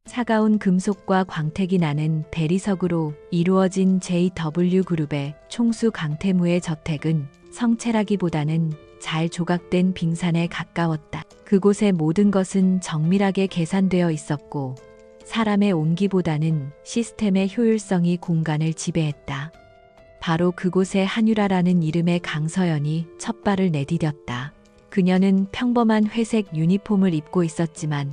차가운 금속과 광택이 나는 대리석으로 이루어진 JW그룹의 총수 강태무의 저택은 성채라기보다는 잘 조각된 빙산에 가까웠다. 그곳의 모든 것은 정밀하게 계산되어 있었고 사람의 온기보다는 시스템의 효율성이 공간을 지배했다. 바로 그곳에 한유라라는 이름의 강서연이 첫 발을 내디뎠다. 그녀는 평범한 회색 유니폼을 입고 있었지만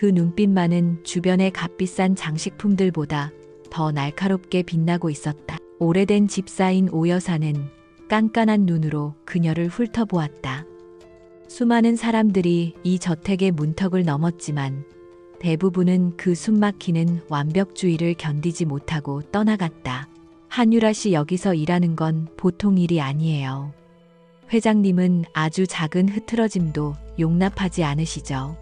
그 눈빛만은 주변의 값비싼 장식품들보다 더 날카롭게 빛나고 있었다. 오래된 집사인 오 여사는 깐깐한 눈으로 그녀를 훑어보았다. 수많은 사람들이 이 저택의 문턱을 넘었지만 대부분은 그 숨막히는 완벽주의를 견디지 못하고 떠나갔다. 한유라 씨, 여기서 일하는 건 보통 일이 아니에요. 회장님은 아주 작은 흐트러짐도 용납하지 않으시죠.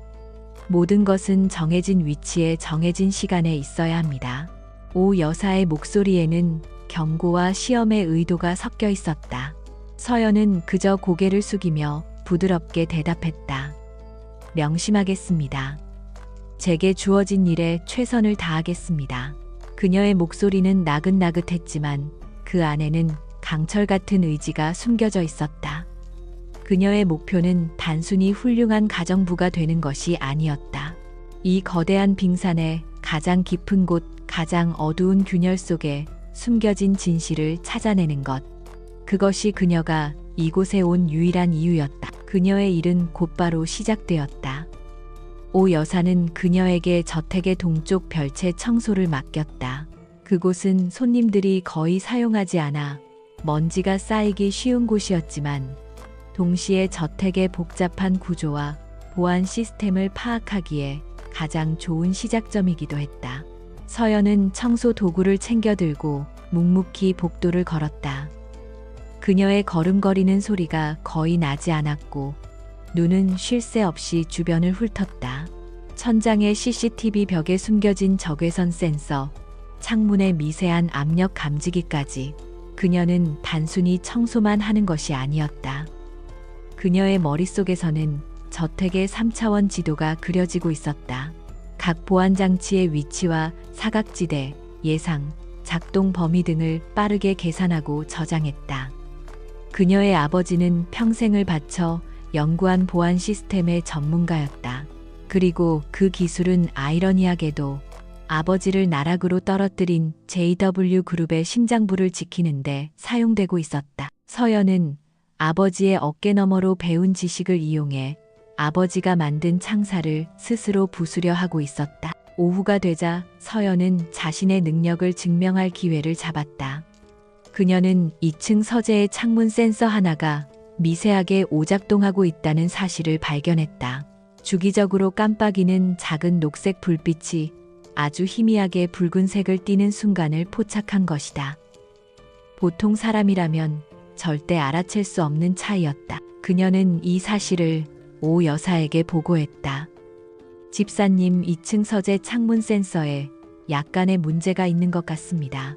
모든 것은 정해진 위치에 정해진 시간에 있어야 합니다. 오 여사의 목소리에는 경고와 시험의 의도가 섞여 있었다. 서연은 그저 고개를 숙이며 부드럽게 대답했다. 명심하겠습니다. 제게 주어진 일에 최선을 다하겠습니다. 그녀의 목소리는 나긋나긋했지만 그 안에는 강철 같은 의지가 숨겨져 있었다. 그녀의 목표는 단순히 훌륭한 가정부가 되는 것이 아니었다. 이 거대한 빙산의 가장 깊은 곳, 가장 어두운 균열 속에 숨겨진 진실을 찾아내는 것. 그것이 그녀가 이곳에 온 유일한 이유였다. 그녀의 일은 곧바로 시작되었다. 오 여사는 그녀에게 저택의 동쪽 별채 청소를 맡겼다. 그곳은 손님들이 거의 사용하지 않아 먼지가 쌓이기 쉬운 곳이었지만 동시에 저택의 복잡한 구조와 보안 시스템을 파악하기에 가장 좋은 시작점이기도 했다. 서연은 청소 도구를 챙겨 들고 묵묵히 복도를 걸었다. 그녀의 걸음거리는 소리가 거의 나지 않았고 눈은 쉴 새 없이 주변을 훑었다. 천장의 CCTV 벽에 숨겨진 적외선 센서, 창문의 미세한 압력 감지기까지. 그녀는 단순히 청소만 하는 것이 아니었다. 그녀의 머릿속에서는 저택의 3차원 지도가 그려지고 있었다. 각 보안장치의 위치와 사각지대, 예상, 작동 범위 등을 빠르게 계산하고 저장했다. 그녀의 아버지는 평생을 바쳐 연구한 보안 시스템의 전문가였다. 그리고 그 기술은 아이러니하게도 아버지를 나락으로 떨어뜨린 JW그룹의 심장부를 지키는데 사용되고 있었다. 서연은 아버지의 어깨너머로 배운 지식을 이용해 아버지가 만든 창살을 스스로 부수려 하고 있었다. 오후가 되자 서연은 자신의 능력을 증명할 기회를 잡았다. 그녀는 2층 서재의 창문 센서 하나가 미세하게 오작동하고 있다는 사실을 발견했다. 주기적으로 깜빡이는 작은 녹색 불빛이 아주 희미하게 붉은색을 띠는 순간을 포착한 것이다. 보통 사람이라면 절대 알아챌 수 없는 차이였다. 그녀는 이 사실을 오 여사에게 보고했다. 집사님, 2층 서재 창문 센서에 약간의 문제가 있는 것 같습니다.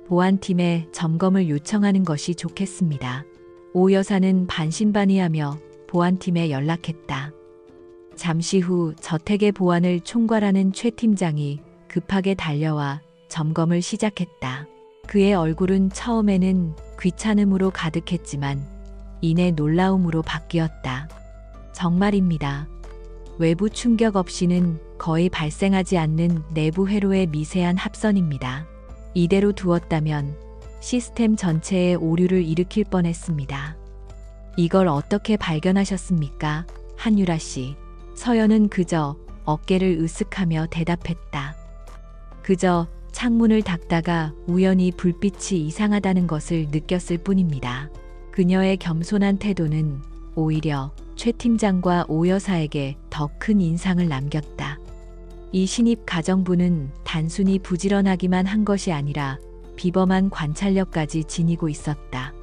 보안팀에 점검을 요청하는 것이 좋겠습니다. 오 여사는 반신반의하며 보안팀에 연락했다. 잠시 후 저택의 보안을 총괄하는 최 팀장이 급하게 달려와 점검을 시작했다. 그의 얼굴은 처음에는 귀찮음으로 가득했지만 이내 놀라움으로 바뀌었다. 정말입니다. 외부 충격 없이는 거의 발생하지 않는 내부 회로의 미세한 합선입니다. 이대로 두었다면 시스템 전체에 오류를 일으킬 뻔했습니다. 이걸 어떻게 발견하셨습니까, 한유라 씨? 서연은 그저 어깨를 으쓱하며 대답했다. 그저 창문을 닫다가 우연히 불빛이 이상하다는 것을 느꼈을 뿐입니다. 그녀의 겸손한 태도는 오히려 최 팀장과 오 여사에게 더 큰 인상을 남겼다. 이 신입 가정부는 단순히 부지런하기만 한 것이 아니라 비범한 관찰력까지 지니고 있었다.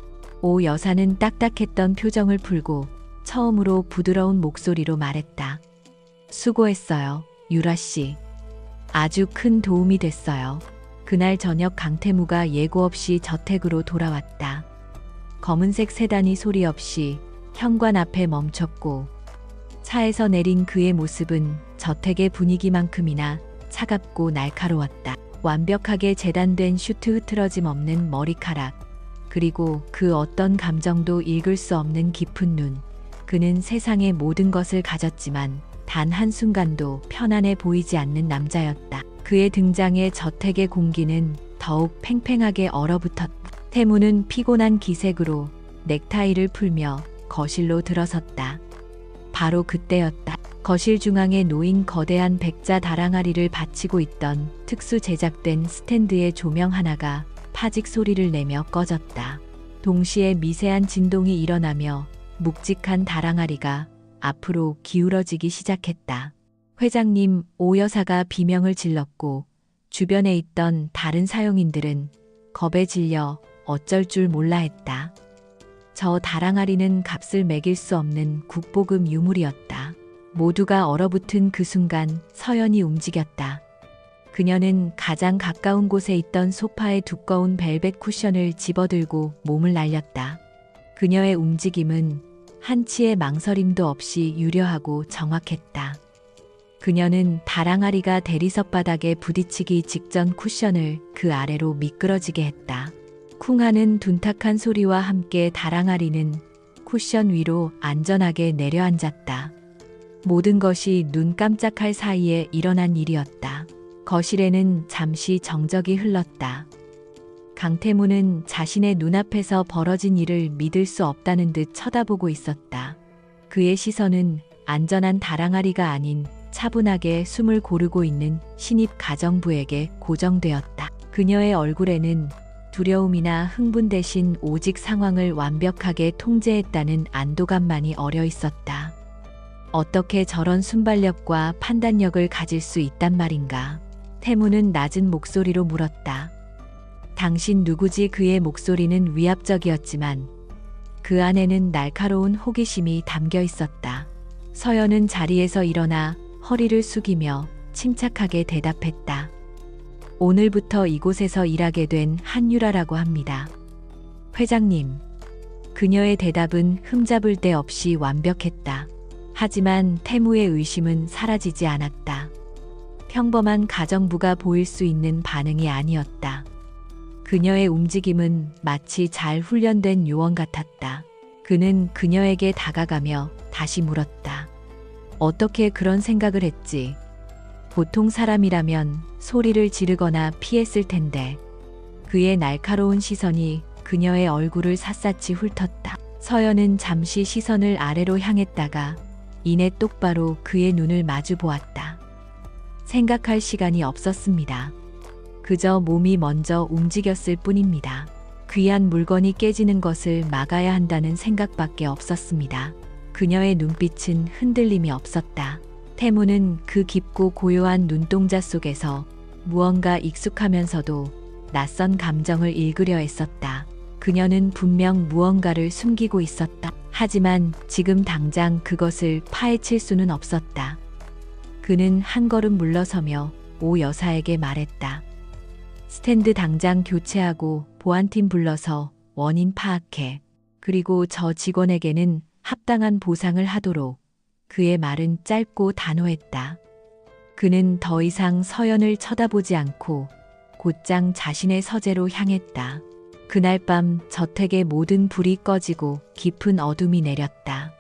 오 여사는 딱딱했던 표정을 풀고 처음으로 부드러운 목소리로 말했다. 수고했어요, 유라 씨. 아주 큰 도움이 됐어요. 그날 저녁 강태무가 예고 없이 저택으로 돌아왔다. 검은색 세단이 소리 없이 현관 앞에 멈췄고 차에서 내린 그의 모습은 저택의 분위기만큼이나 차갑고 날카로웠다. 완벽하게 재단된 슈트 흐트러짐 없는 머리카락, 그리고 그 어떤 감정도 읽을 수 없는 깊은 눈. 그는 세상의 모든 것을 가졌지만 단 한순간도 편안해 보이지 않는 남자였다. 그의 등장에 저택의 공기는 더욱 팽팽하게 얼어붙었다. 태무는 피곤한 기색으로 넥타이를 풀며 거실로 들어섰다. 바로 그때였다. 거실 중앙에 놓인 거대한 백자 다랑아리를 받치고 있던 특수 제작된 스탠드의 조명 하나가 파직 소리를 내며 꺼졌다. 동시에 미세한 진동이 일어나며 묵직한 다랑아리가 앞으로 기울어지기 시작했다. 회장님, 오 여사가 비명을 질렀고 주변에 있던 다른 사용인들은 겁에 질려 어쩔 줄 몰라 했다. 저 다랑아리는 값을 매길 수 없는 국보급 유물이었다. 모두가 얼어붙은 그 순간 서연이 움직였다. 그녀는 가장 가까운 곳에 있던 소파의 두꺼운 벨벳 쿠션을 집어들고 몸을 날렸다. 그녀의 움직임은 한치의 망설임도 없이 유려하고 정확했다. 그녀는 다랑아리가 대리석 바닥에 부딪히기 직전 쿠션을 그 아래로 미끄러지게 했다. 쿵 하는 둔탁한 소리와 함께 다랑아리는 쿠션 위로 안전하게 내려앉았다. 모든 것이 눈 깜짝할 사이에 일어난 일이었다. 거실에는 잠시 정적이 흘렀다. 강태무는 자신의 눈앞에서 벌어진 일을 믿을 수 없다는 듯 쳐다보고 있었다. 그의 시선은 안전한 다랑아리가 아닌 차분하게 숨을 고르고 있는 신입 가정부에게 고정되었다. 그녀의 얼굴에는 두려움이나 흥분 대신 오직 상황을 완벽하게 통제했다는 안도감만이 어려 있었다. 어떻게 저런 순발력과 판단력을 가질 수 있단 말인가? 태무는 낮은 목소리로 물었다. 당신 누구지? 그의 목소리는 위압적이었지만 그 안에는 날카로운 호기심이 담겨 있었다. 서연은 자리에서 일어나 허리를 숙이며 침착하게 대답했다. 오늘부터 이곳에서 일하게 된 한유라라고 합니다. 회장님. 그녀의 대답은 흠잡을 데 없이 완벽했다. 하지만 태무의 의심은 사라지지 않았다. 평범한 가정부가 보일 수 있는 반응이 아니었다. 그녀의 움직임은 마치 잘 훈련된 요원 같았다. 그는 그녀에게 다가가며 다시 물었다. 어떻게 그런 생각을 했지? 보통 사람이라면 소리를 지르거나 피했을 텐데. 그의 날카로운 시선이 그녀의 얼굴을 샅샅이 훑었다. 서연은 잠시 시선을 아래로 향했다가 이내 똑바로 그의 눈을 마주 보았다. 생각할 시간이 없었습니다. 그저 몸이 먼저 움직였을 뿐입니다. 귀한 물건이 깨지는 것을 막아야 한다는 생각밖에 없었습니다. 그녀의 눈빛은 흔들림이 없었다. 태무는 그 깊고 고요한 눈동자 속에서 무언가 익숙하면서도 낯선 감정을 읽으려 했었다. 그녀는 분명 무언가를 숨기고 있었다. 하지만 지금 당장 그것을 파헤칠 수는 없었다. 그는 한 걸음 물러서며 오 여사에게 말했다. 스탠드 당장 교체하고 보안팀 불러서 원인 파악해. 그리고 저 직원에게는 합당한 보상을 하도록. 그의 말은 짧고 단호했다. 그는 더 이상 서연을 쳐다보지 않고 곧장 자신의 서재로 향했다. 그날 밤 저택의 모든 불이 꺼지고 깊은 어둠이 내렸다.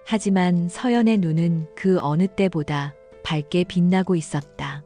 하지만 서연의 눈은 그 어느 때보다 밝게 빛나고 있었다.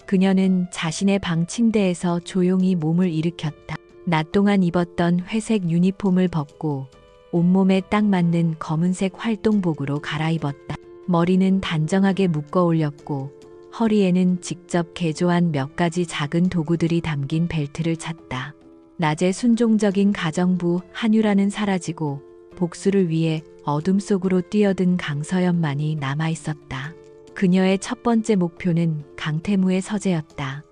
그녀는 자신의 방 침대에서 조용히 몸을 일으켰다. 낮 동안 입었던 회색 유니폼을 벗고 온몸에 딱 맞는 검은색 활동복으로 갈아입었다. 머리는 단정하게 묶어 올렸고 허리에는 직접 개조한 몇 가지 작은 도구들이 담긴 벨트를 찼다. 낮의 순종적인 가정부 한유라는 사라지고 복수를 위해 어둠 속으로 뛰어든 강서연만이 남아있었다. 그녀의 첫 번째 목표는 강태무의 서재였다.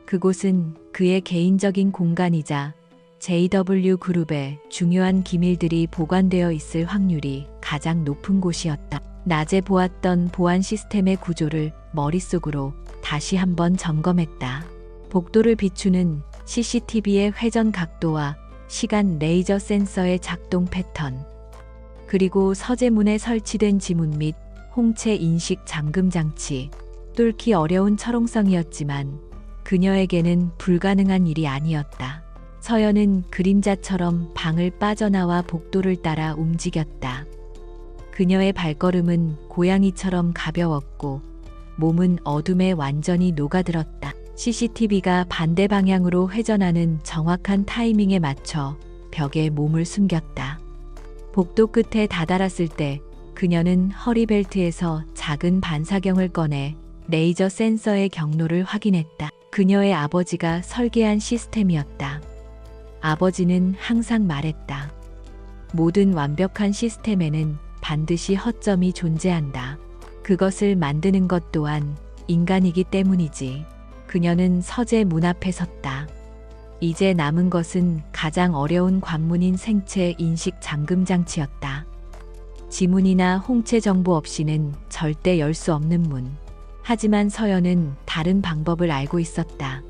그곳은 그의 개인적인 공간이자 JW 그룹의 중요한 기밀들이 보관되어 있을 확률이 가장 높은 곳이었다. 낮에 보았던 보안 시스템의 구조를 머릿속으로 다시 한번 점검했다. 복도를 비추는 CCTV의 회전 각도와 시간 레이저 센서의 작동 패턴, 그리고 서재문에 설치된 지문 및 홍채 인식 잠금 장치, 서툴기 어려운 철옹성이었지만 그녀에게는 불가능한 일이 아니었다. 서연은 그림자처럼 방을 빠져나와 복도를 따라 움직였다. 그녀의 발걸음은 고양이처럼 가벼웠고 몸은 어둠에 완전히 녹아들었다. CCTV가 반대 방향으로 회전하는 정확한 타이밍에 맞춰 벽에 몸을 숨겼다. 복도 끝에 다다랐을 때 그녀는 허리벨트에서 작은 반사경을 꺼내 레이저 센서의 경로를 확인했다. 그녀의 아버지가 설계한 시스템이었다. 아버지는 항상 말했다. 모든 완벽한 시스템에는 반드시 허점이 존재한다. 그것을 만드는 것 또한 인간이기 때문이지. 그녀는 서재 문 앞에 섰다. 이제 남은 것은 가장 어려운 관문인 생체 인식 잠금 장치였다. 지문이나 홍채 정보 없이는 절대 열 수 없는 문. 하지만 서연은 다른 방법을 알고 있었다.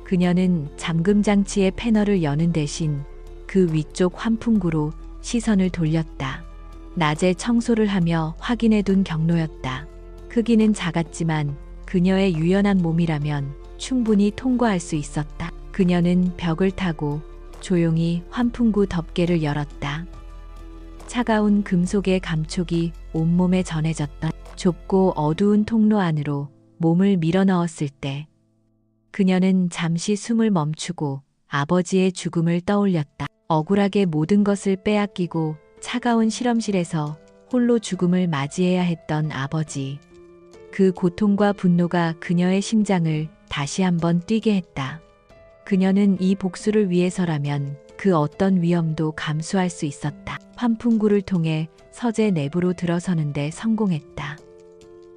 그녀는 잠금 장치의 패널을 여는 대신 그 위쪽 환풍구로 시선을 돌렸다. 낮에 청소를 하며 확인해둔 경로였다. 크기는 작았지만 그녀의 유연한 몸이라면 충분히 통과할 수 있었다. 그녀는 벽을 타고 조용히 환풍구 덮개를 열었다. 차가운 금속의 감촉이 온몸에 전해졌던 좁고 어두운 통로 안으로 몸을 밀어넣었을 때 그녀는 잠시 숨을 멈추고 아버지의 죽음을 떠올렸다. 억울하게 모든 것을 빼앗기고 차가운 실험실에서 홀로 죽음을 맞이해야 했던 아버지. 그 고통과 분노가 그녀의 심장을 다시 한번 뛰게 했다. 그녀는 이 복수를 위해서라면 그 어떤 위험도 감수할 수 있었다. 환풍구를 통해 서재 내부로 들어서는데 성공했다.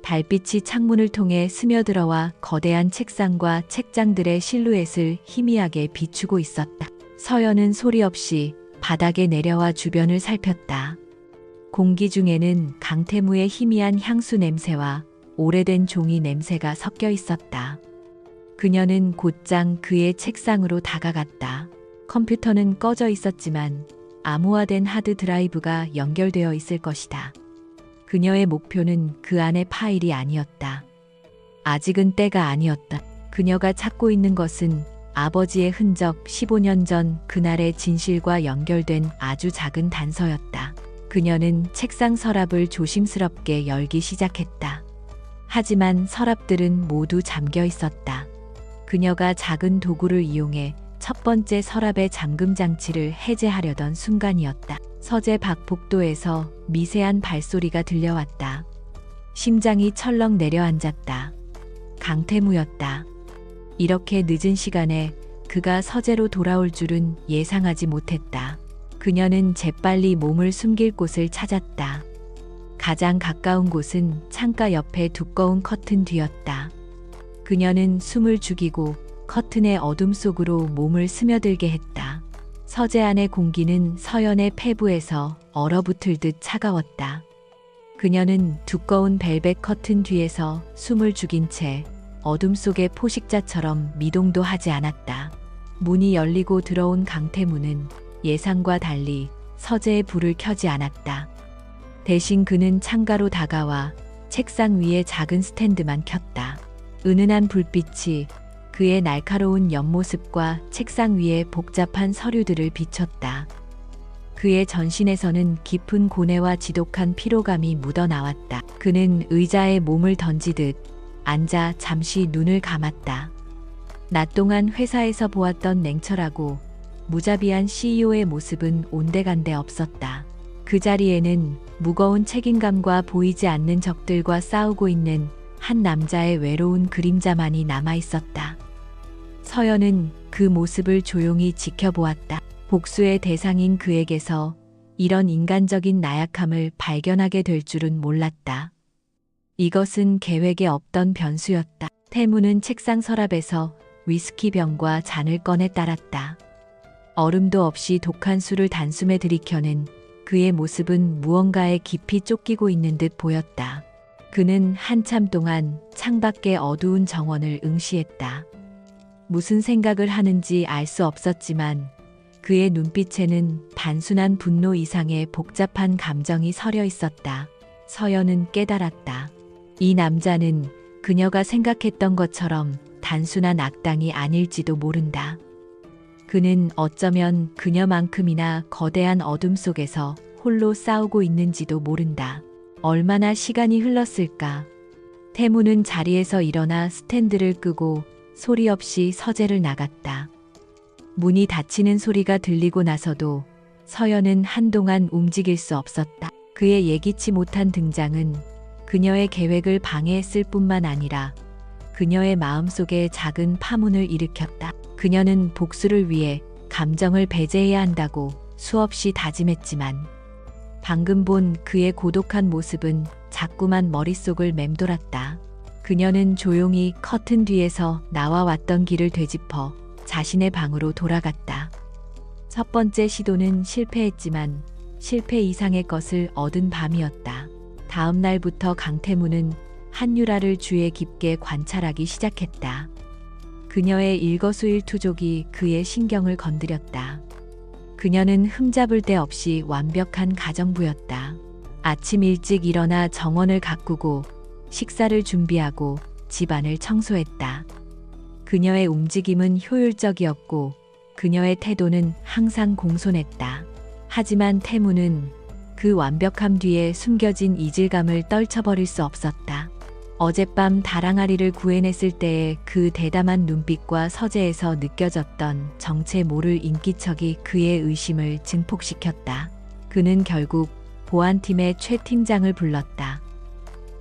달빛이 창문을 통해 스며들어와 거대한 책상과 책장들의 실루엣을 희미하게 비추고 있었다. 서연은 소리 없이 바닥에 내려와 주변을 살폈다. 공기 중에는 강태무의 희미한 향수 냄새와 오래된 종이 냄새가 섞여 있었다. 그녀는 곧장 그의 책상으로 다가갔다. 컴퓨터는 꺼져 있었지만 암호화된 하드 드라이브가 연결되어 있을 것이다. 그녀의 목표는 그 안의 파일이 아니었다. 아직은 때가 아니었다. 그녀가 찾고 있는 것은 아버지의 흔적 15년 전 그날의 진실과 연결된 아주 작은 단서였다. 그녀는 책상 서랍을 조심스럽게 열기 시작했다. 하지만 서랍들은 모두 잠겨 있었다. 그녀가 작은 도구를 이용해 첫 번째 서랍의 잠금 장치를 해제하려던 순간이었다. 서재 밖 복도에서 미세한 발소리가 들려왔다. 심장이 철렁 내려앉았다. 강태무였다. 이렇게 늦은 시간에 그가 서재로 돌아올 줄은 예상하지 못했다. 그녀는 재빨리 몸을 숨길 곳을 찾았다. 가장 가까운 곳은 창가 옆에 두꺼운 커튼 뒤였다. 그녀는 숨을 죽이고 커튼의 어둠 속으로 몸을 스며들게 했다. 서재 안의 공기는 서연의 폐부에서 얼어붙을 듯 차가웠다. 그녀는 두꺼운 벨벳 커튼 뒤에서 숨을 죽인 채 어둠 속의 포식자처럼 미동도 하지 않았다. 문이 열리고 들어온 강태무는 예상과 달리 서재의 불을 켜지 않았다. 대신 그는 창가로 다가와 책상 위에 작은 스탠드만 켰다. 은은한 불빛이 그의 날카로운 옆모습과 책상 위에 복잡한 서류들을 비췄다. 그의 전신에서는 깊은 고뇌와 지독한 피로감이 묻어나왔다. 그는 의자에 몸을 던지듯 앉아 잠시 눈을 감았다. 낮 동안 회사에서 보았던 냉철하고 무자비한 CEO의 모습은 온데간데 없었다. 그 자리에는 무거운 책임감과 보이지 않는 적들과 싸우고 있는 한 남자의 외로운 그림자만이 남아있었다. 서연은 그 모습을 조용히 지켜보았다. 복수의 대상인 그에게서 이런 인간적인 나약함을 발견하게 될 줄은 몰랐다. 이것은 계획에 없던 변수였다. 태무는 책상 서랍에서 위스키 병과 잔을 꺼내 따랐다. 얼음도 없이 독한 술을 단숨에 들이켜는 그의 모습은 무언가에 깊이 쫓기고 있는 듯 보였다. 그는 한참 동안 창밖의 어두운 정원을 응시했다. 무슨 생각을 하는지 알 수 없었지만 그의 눈빛에는 단순한 분노 이상의 복잡한 감정이 서려 있었다. 서연은 깨달았다. 이 남자는 그녀가 생각했던 것처럼 단순한 악당이 아닐지도 모른다. 그는 어쩌면 그녀만큼이나 거대한 어둠 속에서 홀로 싸우고 있는지도 모른다. 얼마나 시간이 흘렀을까? 태무는 자리에서 일어나 스탠드를 끄고 소리 없이 서재를 나갔다. 문이 닫히는 소리가 들리고 나서도 서연은 한동안 움직일 수 없었다. 그의 예기치 못한 등장은 그녀의 계획을 방해했을 뿐만 아니라 그녀의 마음속에 작은 파문을 일으켰다. 그녀는 복수를 위해 감정을 배제해야 한다고 수없이 다짐했지만 방금 본 그의 고독한 모습은 자꾸만 머릿속을 맴돌았다. 그녀는 조용히 커튼 뒤에서 나와 왔던 길을 되짚어 자신의 방으로 돌아갔다. 첫 번째 시도는 실패했지만 실패 이상의 것을 얻은 밤이었다. 다음 날부터 강태무는 한유라를 주의 깊게 관찰하기 시작했다. 그녀의 일거수일투족이 그의 신경을 건드렸다. 그녀는 흠잡을 데 없이 완벽한 가정부였다. 아침 일찍 일어나 정원을 가꾸고 식사를 준비하고 집안을 청소했다. 그녀의 움직임은 효율적이었고 그녀의 태도는 항상 공손했다. 하지만 태무는 그 완벽함 뒤에 숨겨진 이질감을 떨쳐버릴 수 없었다. 어젯밤 다랑아리를 구해냈을 때의 그 대담한 눈빛과 서재에서 느껴졌던 정체 모를 인기척이 그의 의심을 증폭시켰다. 그는 결국 보안팀의 최 팀장을 불렀다.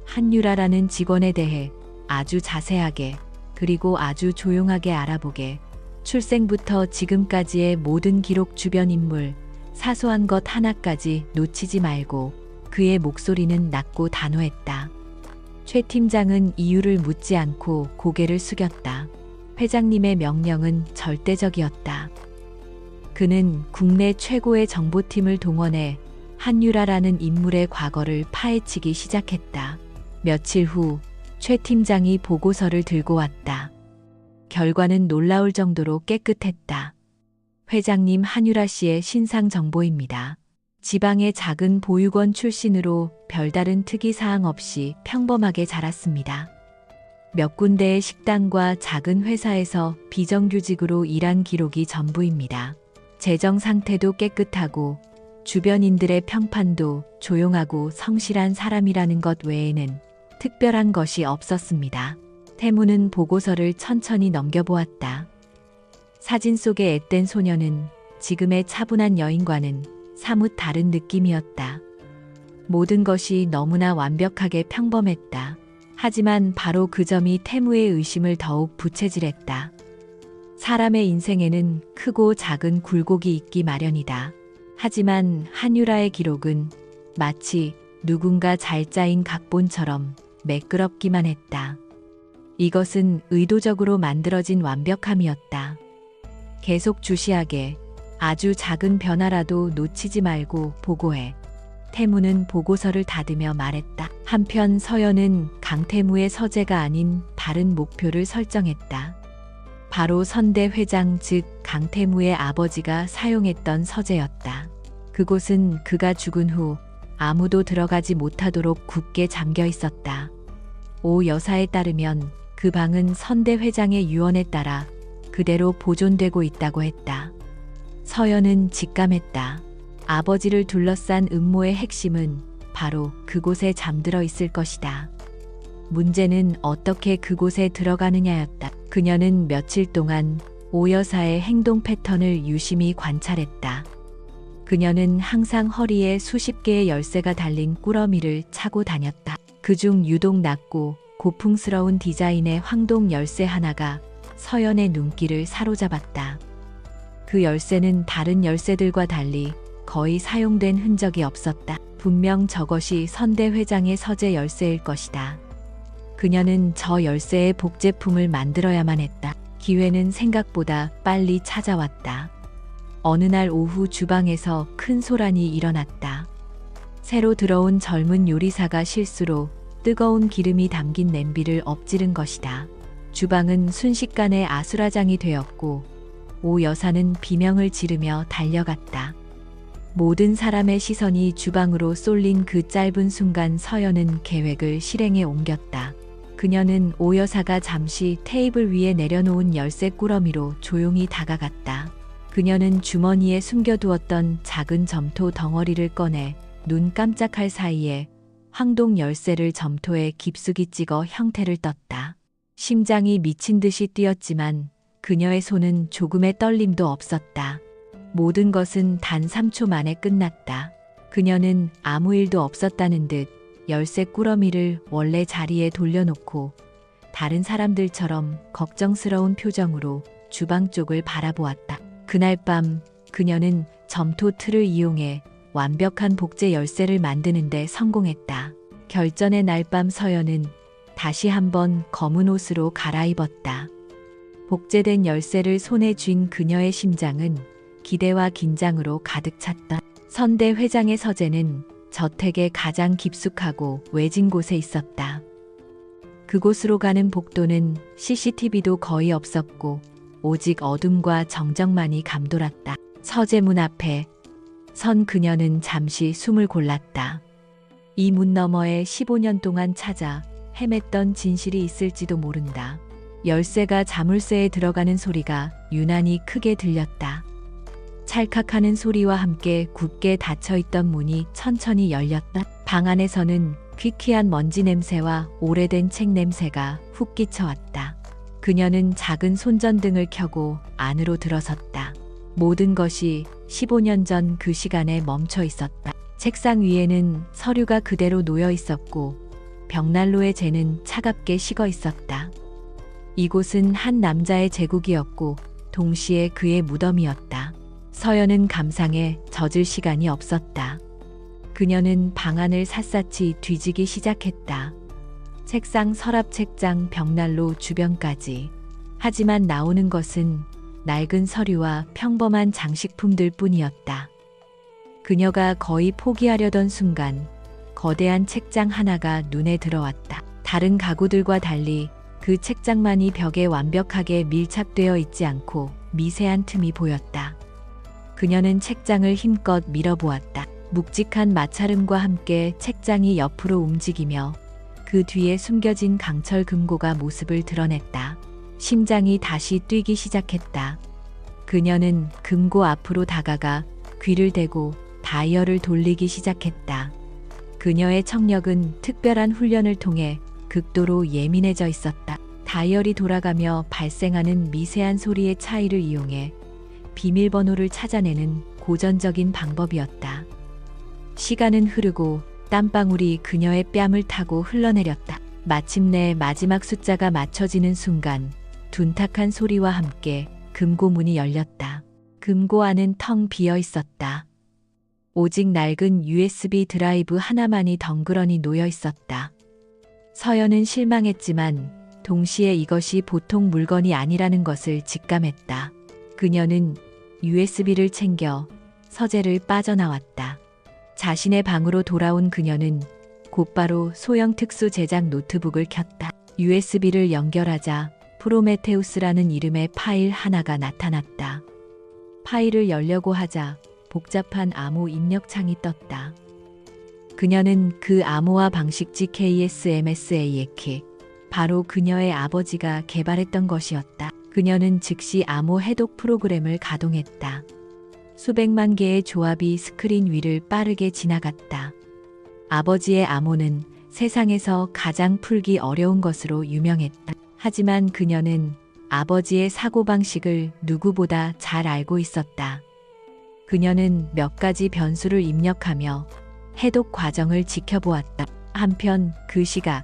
한유라라는 직원에 대해 아주 자세하게 그리고 아주 조용하게 알아보게, 출생부터 지금까지의 모든 기록, 주변 인물, 사소한 것 하나까지 놓치지 말고. 그의 목소리는 낮고 단호했다. 최 팀장은 이유를 묻지 않고 고개를 숙였다. 회장님의 명령은 절대적이었다. 그는 국내 최고의 정보팀을 동원해 한유라라는 인물의 과거를 파헤치기 시작했다. 며칠 후 최 팀장이 보고서를 들고 왔다. 결과는 놀라울 정도로 깨끗했다. 회장님, 한유라 씨의 신상 정보입니다. 지방의 작은 보육원 출신으로 별다른 특이사항 없이 평범하게 자랐습니다. 몇 군데의 식당과 작은 회사에서 비정규직으로 일한 기록이 전부입니다. 재정 상태도 깨끗하고 주변인들의 평판도 조용하고 성실한 사람이라는 것 외에는 특별한 것이 없었습니다. 태무는 보고서를 천천히 넘겨보았다. 사진 속의 앳된 소녀는 지금의 차분한 여인과는 사뭇 다른 느낌이었다. 모든 것이 너무나 완벽하게 평범했다. 하지만 바로 그 점이 태무의 의심을 더욱 부채질했다. 사람의 인생에는 크고 작은 굴곡이 있기 마련이다. 하지만 한유라의 기록은 마치 누군가 잘 짜인 각본처럼 매끄럽기만 했다. 이것은 의도적으로 만들어진 완벽함이었다. 계속 주시하게, 아주 작은 변화라도 놓치지 말고 보고해. 태무는 보고서를 닫으며 말했다. 한편 서연은 강태무의 서재가 아닌 다른 목표를 설정했다. 바로 선대 회장, 즉 강태무의 아버지가 사용했던 서재였다. 그곳은 그가 죽은 후 아무도 들어가지 못하도록 굳게 잠겨 있었다. 오 여사에 따르면 그 방은 선대 회장의 유언에 따라 그대로 보존되고 있다고 했다. 서연은 직감했다. 아버지를 둘러싼 음모의 핵심은 바로 그곳에 잠들어 있을 것이다. 문제는 어떻게 그곳에 들어가느냐였다. 그녀는 며칠 동안 오 여사의 행동 패턴을 유심히 관찰했다. 그녀는 항상 허리에 수십 개의 열쇠가 달린 꾸러미를 차고 다녔다. 그중 유독 낮고 고풍스러운 디자인의 황동 열쇠 하나가 서연의 눈길을 사로잡았다. 그 열쇠는 다른 열쇠들과 달리 거의 사용된 흔적이 없었다. 분명 저것이 선대 회장의 서재 열쇠일 것이다. 그녀는 저 열쇠의 복제품을 만들어야만 했다. 기회는 생각보다 빨리 찾아왔다. 어느 날 오후 주방에서 큰 소란이 일어났다. 새로 들어온 젊은 요리사가 실수로 뜨거운 기름이 담긴 냄비를 엎지른 것이다. 주방은 순식간에 아수라장이 되었고 오 여사는 비명을 지르며 달려갔다. 모든 사람의 시선이 주방으로 쏠린 그 짧은 순간 서연은 계획을 실행에 옮겼다. 그녀는 오 여사가 잠시 테이블 위에 내려놓은 열쇠 꾸러미로 조용히 다가갔다. 그녀는 주머니에 숨겨두었던 작은 점토 덩어리를 꺼내 눈 깜짝할 사이에 황동 열쇠를 점토에 깊숙이 찍어 형태를 떴다. 심장이 미친 듯이 뛰었지만 그녀의 손은 조금의 떨림도 없었다. 모든 것은 단 3초 만에 끝났다. 그녀는 아무 일도 없었다는 듯 열쇠 꾸러미를 원래 자리에 돌려놓고 다른 사람들처럼 걱정스러운 표정으로 주방 쪽을 바라보았다. 그날 밤 그녀는 점토 틀을 이용해 완벽한 복제 열쇠를 만드는 데 성공했다. 결전의 날 밤 서연은 다시 한번 검은 옷으로 갈아입었다. 복제된 열쇠를 손에 쥔 그녀의 심장은 기대와 긴장으로 가득 찼다. 선대 회장의 서재는 저택의 가장 깊숙하고 외진 곳에 있었다. 그곳으로 가는 복도는 CCTV도 거의 없었고 오직 어둠과 정적만이 감돌았다. 서재문 앞에 선 그녀는 잠시 숨을 골랐다. 이 문 너머에 15년 동안 찾아 헤맸던 진실이 있을지도 모른다. 열쇠가 자물쇠에 들어가는 소리가 유난히 크게 들렸다. 찰칵하는 소리와 함께 굳게 닫혀있던 문이 천천히 열렸다. 방 안에서는 퀴퀴한 먼지 냄새와 오래된 책 냄새가 훅 끼쳐왔다. 그녀는 작은 손전등을 켜고 안으로 들어섰다. 모든 것이 15년 전 그 시간에 멈춰 있었다. 책상 위에는 서류가 그대로 놓여 있었고 벽난로의 재는 차갑게 식어 있었다. 이곳은 한 남자의 제국이었고 동시에 그의 무덤이었다. 서연은 감상에 젖을 시간이 없었다. 그녀는 방안을 샅샅이 뒤지기 시작했다. 책상, 서랍, 책장, 벽난로 주변까지. 하지만 나오는 것은 낡은 서류와 평범한 장식품들 뿐이었다. 그녀가 거의 포기하려던 순간 거대한 책장 하나가 눈에 들어왔다. 다른 가구들과 달리 그 책장만이 벽에 완벽하게 밀착되어 있지 않고 미세한 틈이 보였다. 그녀는 책장을 힘껏 밀어보았다. 묵직한 마찰음과 함께 책장이 옆으로 움직이며 그 뒤에 숨겨진 강철 금고가 모습을 드러냈다. 심장이 다시 뛰기 시작했다. 그녀는 금고 앞으로 다가가 귀를 대고 다이얼을 돌리기 시작했다. 그녀의 청력은 특별한 훈련을 통해 극도로 예민해져 있었다. 다이얼이 돌아가며 발생하는 미세한 소리의 차이를 이용해 비밀번호를 찾아내는 고전적인 방법이었다. 시간은 흐르고 땀방울이 그녀의 뺨을 타고 흘러내렸다. 마침내 마지막 숫자가 맞춰지는 순간 둔탁한 소리와 함께 금고 문이 열렸다. 금고 안은 텅 비어 있었다. 오직 낡은 USB 드라이브 하나만이 덩그러니 놓여 있었다. 서연은 실망했지만 동시에 이것이 보통 물건이 아니라는 것을 직감했다. 그녀는 USB를 챙겨 서재를 빠져나왔다. 자신의 방으로 돌아온 그녀는 곧바로 소형 특수 제작 노트북을 켰다. USB를 연결하자 프로메테우스라는 이름의 파일 하나가 나타났다. 파일을 열려고 하자 복잡한 암호 입력창이 떴다. 그녀는 그 암호화 방식지 KSMSAEK, 바로 그녀의 아버지가 개발했던 것이었다. 그녀는 즉시 암호 해독 프로그램을 가동했다. 수백만 개의 조합이 스크린 위를 빠르게 지나갔다. 아버지의 암호는 세상에서 가장 풀기 어려운 것으로 유명했다. 하지만 그녀는 아버지의 사고방식을 누구보다 잘 알고 있었다. 그녀는 몇 가지 변수를 입력하며 해독 과정을 지켜보았다. 한편 그 시각,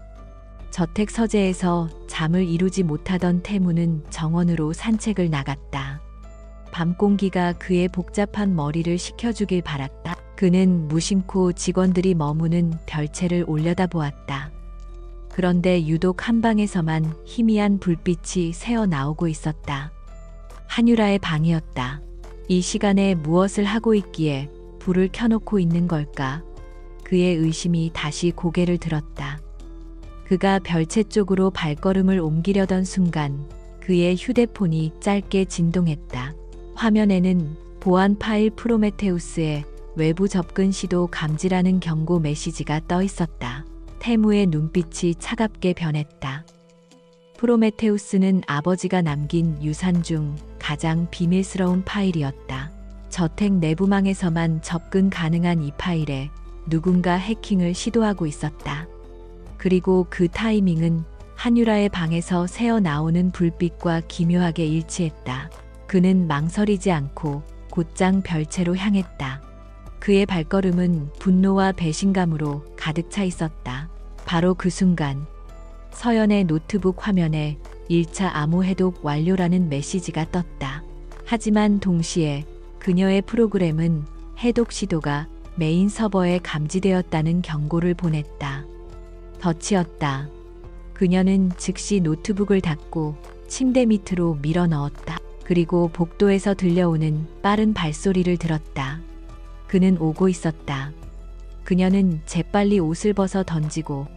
저택 서재에서 잠을 이루지 못하던 태무는 정원으로 산책을 나갔다. 밤 공기가 그의 복잡한 머리를 식혀주길 바랐다. 그는 무심코 직원들이 머무는 별채를 올려다보았다. 그런데 유독 한 방에서만 희미한 불빛이 새어 나오고 있었다. 한유라의 방이었다. 이 시간에 무엇을 하고 있기에 불을 켜놓고 있는 걸까? 그의 의심이 다시 고개를 들었다. 그가 별채 쪽으로 발걸음을 옮기려던 순간 그의 휴대폰이 짧게 진동했다. 화면에는 보안 파일 프로메테우스의 외부 접근 시도 감지라는 경고 메시지가 떠 있었다. 태무의 눈빛이 차갑게 변했다. 프로메테우스는 아버지가 남긴 유산 중 가장 비밀스러운 파일이었다. 저택 내부망에서만 접근 가능한 이 파일에 누군가 해킹을 시도하고 있었다. 그리고 그 타이밍은 한유라의 방에서 새어 나오는 불빛과 기묘하게 일치했다. 그는 망설이지 않고 곧장 별채로 향했다. 그의 발걸음은 분노와 배신감으로 가득 차 있었다. 바로 그 순간 서연의 노트북 화면에 1차 암호 해독 완료라는 메시지가 떴다. 하지만 동시에 그녀의 프로그램은 해독 시도가 메인 서버에 감지되었다는 경고를 보냈다. 덫이었다. 그녀는 즉시 노트북을 닫고 침대 밑으로 밀어 넣었다. 그리고 복도에서 들려오는 빠른 발소리를 들었다. 그는 오고 있었다. 그녀는 재빨리 옷을 벗어 던지고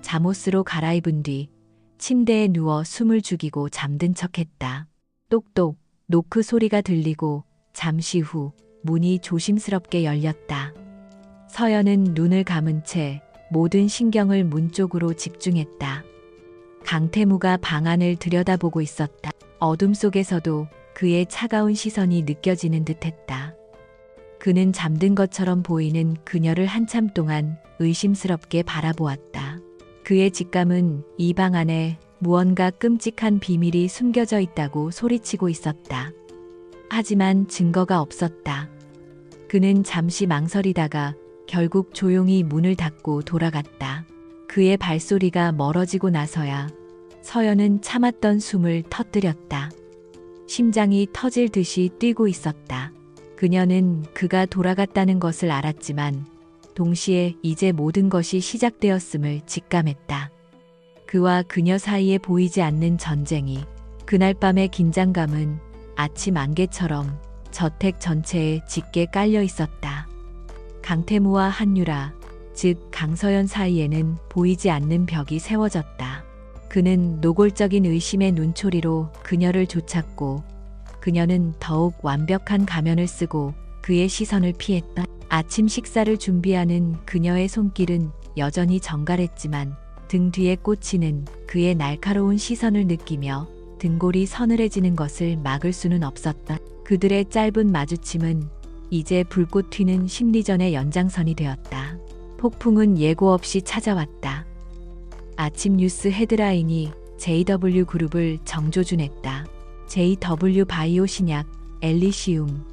잠옷으로 갈아입은 뒤 침대에 누워 숨을 죽이고 잠든 척했다. 똑똑 노크 소리가 들리고 잠시 후 문이 조심스럽게 열렸다. 서연은 눈을 감은 채 모든 신경을 문 쪽으로 집중했다. 강태무가 방 안을 들여다보고 있었다. 어둠 속에서도 그의 차가운 시선이 느껴지는 듯했다. 그는 잠든 것처럼 보이는 그녀를 한참 동안 의심스럽게 바라보았다. 그의 직감은 이 방 안에 무언가 끔찍한 비밀이 숨겨져 있다고 소리치고 있었다. 하지만 증거가 없었다. 그는 잠시 망설이다가 결국 조용히 문을 닫고 돌아갔다. 그의 발소리가 멀어지고 나서야 서연은 참았던 숨을 터뜨렸다. 심장이 터질 듯이 뛰고 있었다. 그녀는 그가 돌아갔다는 것을 알았지만 동시에 이제 모든 것이 시작되었음을 직감했다. 그와 그녀 사이에 보이지 않는 전쟁이, 그날 밤의 긴장감은 아침 안개처럼 저택 전체에 짙게 깔려 있었다. 강태무와 한유라, 즉 강서연 사이에는 보이지 않는 벽이 세워졌다. 그는 노골적인 의심의 눈초리로 그녀를 쫓았고 그녀는 더욱 완벽한 가면을 쓰고 그의 시선을 피했다. 아침 식사를 준비하는 그녀의 손길은 여전히 정갈했지만 등 뒤에 꽂히는 그의 날카로운 시선을 느끼며 등골이 서늘해지는 것을 막을 수는 없었다. 그들의 짧은 마주침은 이제 불꽃 튀는 심리전의 연장선이 되었다. 폭풍은 예고 없이 찾아왔다. 아침 뉴스 헤드라인이 JW 그룹을 정조준했다. JW 바이오 신약, 엘리시움.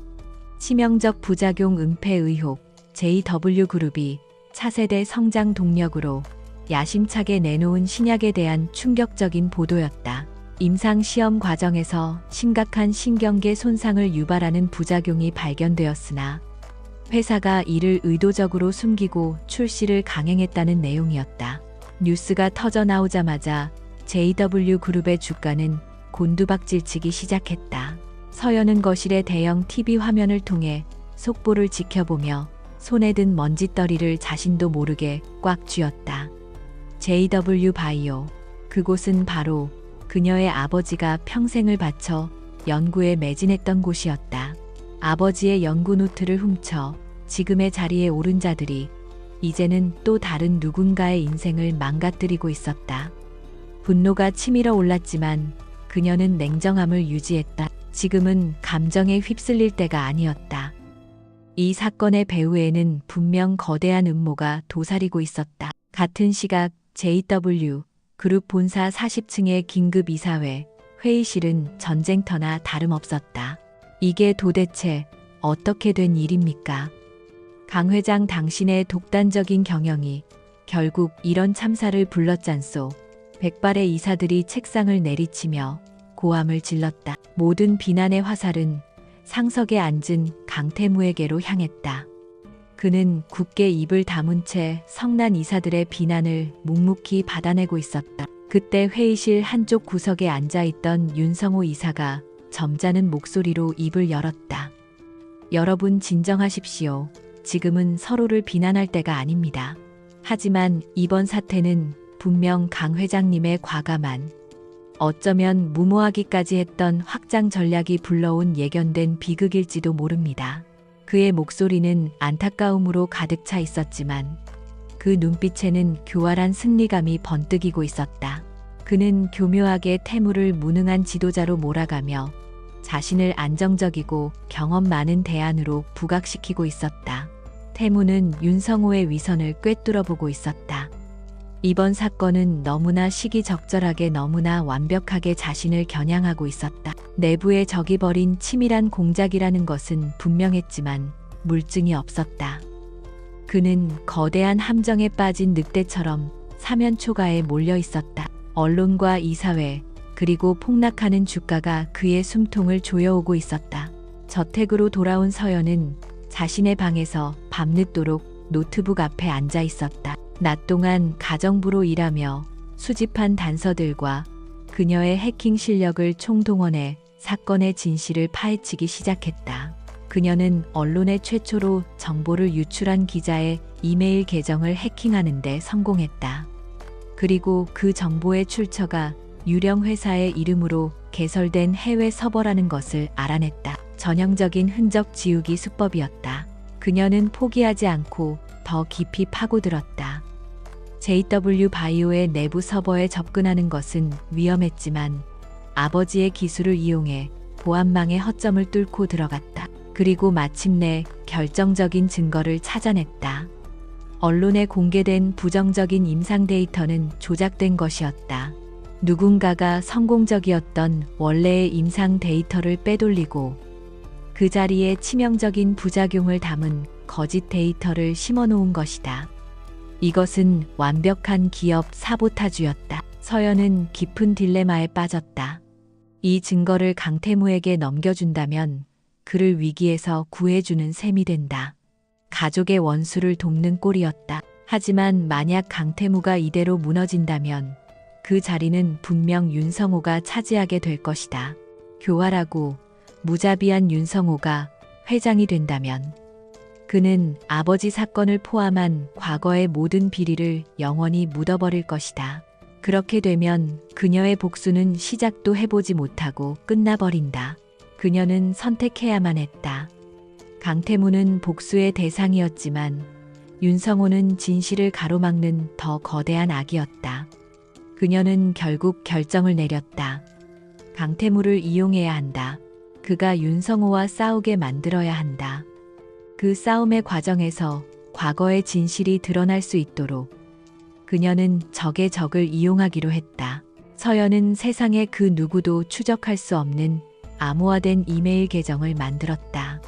치명적 부작용 은폐 의혹. JW 그룹이 차세대 성장 동력으로 야심차게 내놓은 신약에 대한 충격적인 보도였다. 임상 시험 과정에서 심각한 신경계 손상을 유발하는 부작용이 발견되었으나 회사가 이를 의도적으로 숨기고 출시를 강행했다는 내용이었다. 뉴스가 터져 나오자마자 JW 그룹의 주가는 곤두박질치기 시작했다. 서연은 거실의 대형 TV 화면을 통해 속보를 지켜보며 손에 든 먼지떨이를 자신도 모르게 꽉 쥐었다. JW 바이오. 그곳은 바로 그녀의 아버지가 평생을 바쳐 연구에 매진했던 곳이었다. 아버지의 연구 노트를 훔쳐 지금의 자리에 오른 자들이 이제는 또 다른 누군가의 인생을 망가뜨리고 있었다. 분노가 치밀어 올랐지만 그녀는 냉정함을 유지했다. 지금은 감정에 휩쓸릴 때가 아니었다. 이 사건의 배후에는 분명 거대한 음모가 도사리고 있었다. 같은 시각 JW 그룹 본사 40층의 긴급 이사회 회의실은 전쟁터나 다름없었다. 이게 도대체 어떻게 된 일입니까? 강 회장 당신의 독단적인 경영이 결국 이런 참사를 불렀잖소. 백발의 이사들이 책상을 내리치며 고함을 질렀다. 모든 비난의 화살은 상석에 앉은 강태무에게로 향했다. 그는 굳게 입을 다문 채 성난 이사들의 비난을 묵묵히 받아내고 있었다. 그때 회의실 한쪽 구석에 앉아있던 윤성호 이사가 점잖은 목소리로 입을 열었다. 여러분 진정하십시오. 지금은 서로를 비난할 때가 아닙니다. 하지만 이번 사태는 분명 강 회장님의 과감한, 어쩌면 무모하기까지 했던 확장 전략이 불러온 예견된 비극일지도 모릅니다. 그의 목소리는 안타까움으로 가득 차 있었지만 그 눈빛에는 교활한 승리감이 번뜩이고 있었다. 그는 교묘하게 태무를 무능한 지도자로 몰아가며 자신을 안정적이고 경험 많은 대안으로 부각시키고 있었다. 태무는 윤성호의 위선을 꿰뚫어보고 있었다. 이번 사건은 너무나 시기적절하게 너무나 완벽하게 자신을 겨냥하고 있었다. 내부에 적이 벌인 치밀한 공작이라는 것은 분명했지만 물증이 없었다. 그는 거대한 함정에 빠진 늑대처럼 사면초가에 몰려 있었다. 언론과 이사회, 그리고 폭락하는 주가가 그의 숨통을 조여오고 있었다. 저택으로 돌아온 서연은 자신의 방에서 밤늦도록 노트북 앞에 앉아 있었다. 낮 동안 가정부로 일하며 수집한 단서들과 그녀의 해킹 실력을 총동원해 사건의 진실을 파헤치기 시작했다. 그녀는 언론에 최초로 정보를 유출한 기자의 이메일 계정을 해킹하는 데 성공했다. 그리고 그 정보의 출처가 유령 회사의 이름으로 개설된 해외 서버라는 것을 알아냈다. 전형적인 흔적 지우기 수법이었다. 그녀는 포기하지 않고 더 깊이 파고들었다. JW 바이오의 내부 서버에 접근하는 것은 위험했지만 아버지의 기술을 이용해 보안망의 허점을 뚫고 들어갔다. 그리고 마침내 결정적인 증거를 찾아냈다. 언론에 공개된 부정적인 임상 데이터는 조작된 것이었다. 누군가가 성공적이었던 원래의 임상 데이터를 빼돌리고 그 자리에 치명적인 부작용을 담은 거짓 데이터를 심어놓은 것이다. 이것은 완벽한 기업 사보타주였다. 서연은 깊은 딜레마에 빠졌다. 이 증거를 강태무에게 넘겨준다면 그를 위기에서 구해주는 셈이 된다. 가족의 원수를 돕는 꼴이었다. 하지만 만약 강태무가 이대로 무너진다면 그 자리는 분명 윤성호가 차지하게 될 것이다. 교활하고 무자비한 윤성호가 회장이 된다면 그는 아버지 사건을 포함한 과거의 모든 비리를 영원히 묻어버릴 것이다. 그렇게 되면 그녀의 복수는 시작도 해보지 못하고 끝나버린다. 그녀는 선택해야만 했다. 강태무는 복수의 대상이었지만 윤성호는 진실을 가로막는 더 거대한 악이었다. 그녀는 결국 결정을 내렸다. 강태무를 이용해야 한다. 그가 윤성호와 싸우게 만들어야 한다. 그 싸움의 과정에서 과거의 진실이 드러날 수 있도록 그녀는 적의 적을 이용하기로 했다. 서연은 세상에 그 누구도 추적할 수 없는 암호화된 이메일 계정을 만들었다.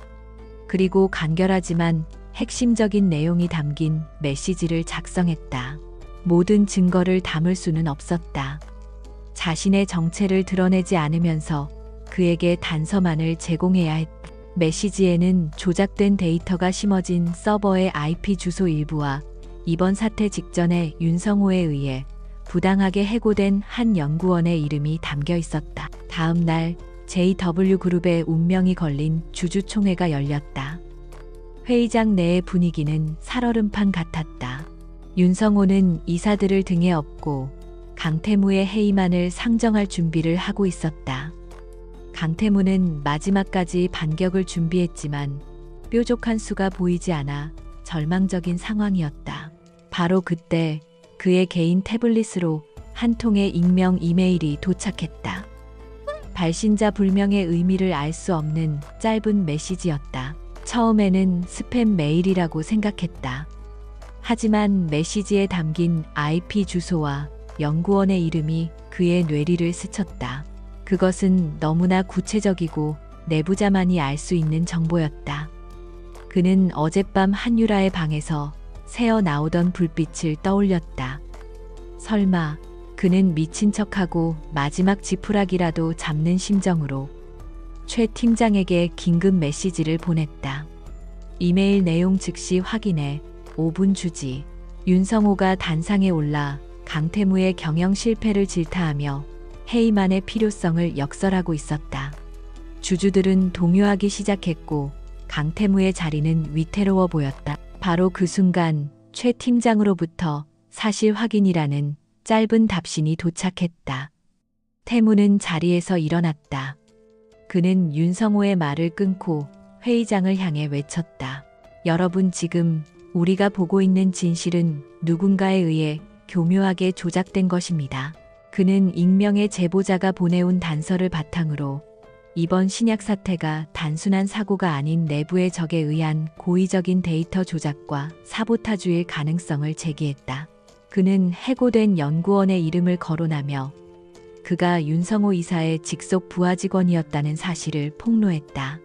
그리고 간결하지만 핵심적인 내용이 담긴 메시지를 작성했다. 모든 증거를 담을 수는 없었다. 자신의 정체를 드러내지 않으면서 그에게 단서만을 제공해야 했다. 메시지에는 조작된 데이터가 심어진 서버의 IP 주소 일부와 이번 사태 직전에 윤성호에 의해 부당하게 해고된 한 연구원의 이름이 담겨 있었다. 다음 날 JW그룹의 운명이 걸린 주주총회가 열렸다. 회의장 내의 분위기는 살얼음판 같았다. 윤성호는 이사들을 등에 업고 강태무의 해임안을 상정할 준비를 하고 있었다. 강태무는 마지막까지 반격을 준비했지만 뾰족한 수가 보이지 않아 절망적인 상황이었다. 바로 그때 그의 개인 태블릿으로 한 통의 익명 이메일이 도착했다. 발신자 불명의 의미를 알 수 없는 짧은 메시지였다. 처음에는 스팸 메일이라고 생각했다. 하지만 메시지에 담긴 IP 주소와 연구원의 이름이 그의 뇌리를 스쳤다. 그것은 너무나 구체적이고 내부자만이 알 수 있는 정보였다. 그는 어젯밤 한유라의 방에서 새어 나오던 불빛을 떠올렸다. 설마 그는 미친 척하고 마지막 지푸라기라도 잡는 심정으로 최 팀장에게 긴급 메시지를 보냈다. 이메일 내용 즉시 확인해 5분 주지. 윤성호가 단상에 올라 강태무의 경영 실패를 질타하며 해임안의 필요성을 역설하고 있었다. 주주들은 동요하기 시작했고 강태무의 자리는 위태로워 보였다. 바로 그 순간 최 팀장으로부터 사실 확인이라는 짧은 답신이 도착했다. 태무는 자리에서 일어났다. 그는 윤성호의 말을 끊고 회의장을 향해 외쳤다. 여러분 지금 우리가 보고 있는 진실은 누군가에 의해 교묘하게 조작된 것입니다. 그는 익명의 제보자가 보내온 단서를 바탕으로 이번 신약 사태가 단순한 사고가 아닌 내부의 적에 의한 고의적인 데이터 조작과 사보타주일 가능성을 제기했다. 그는 해고된 연구원의 이름을 거론하며 그가 윤성호 이사의 직속 부하 직원이었다는 사실을 폭로했다.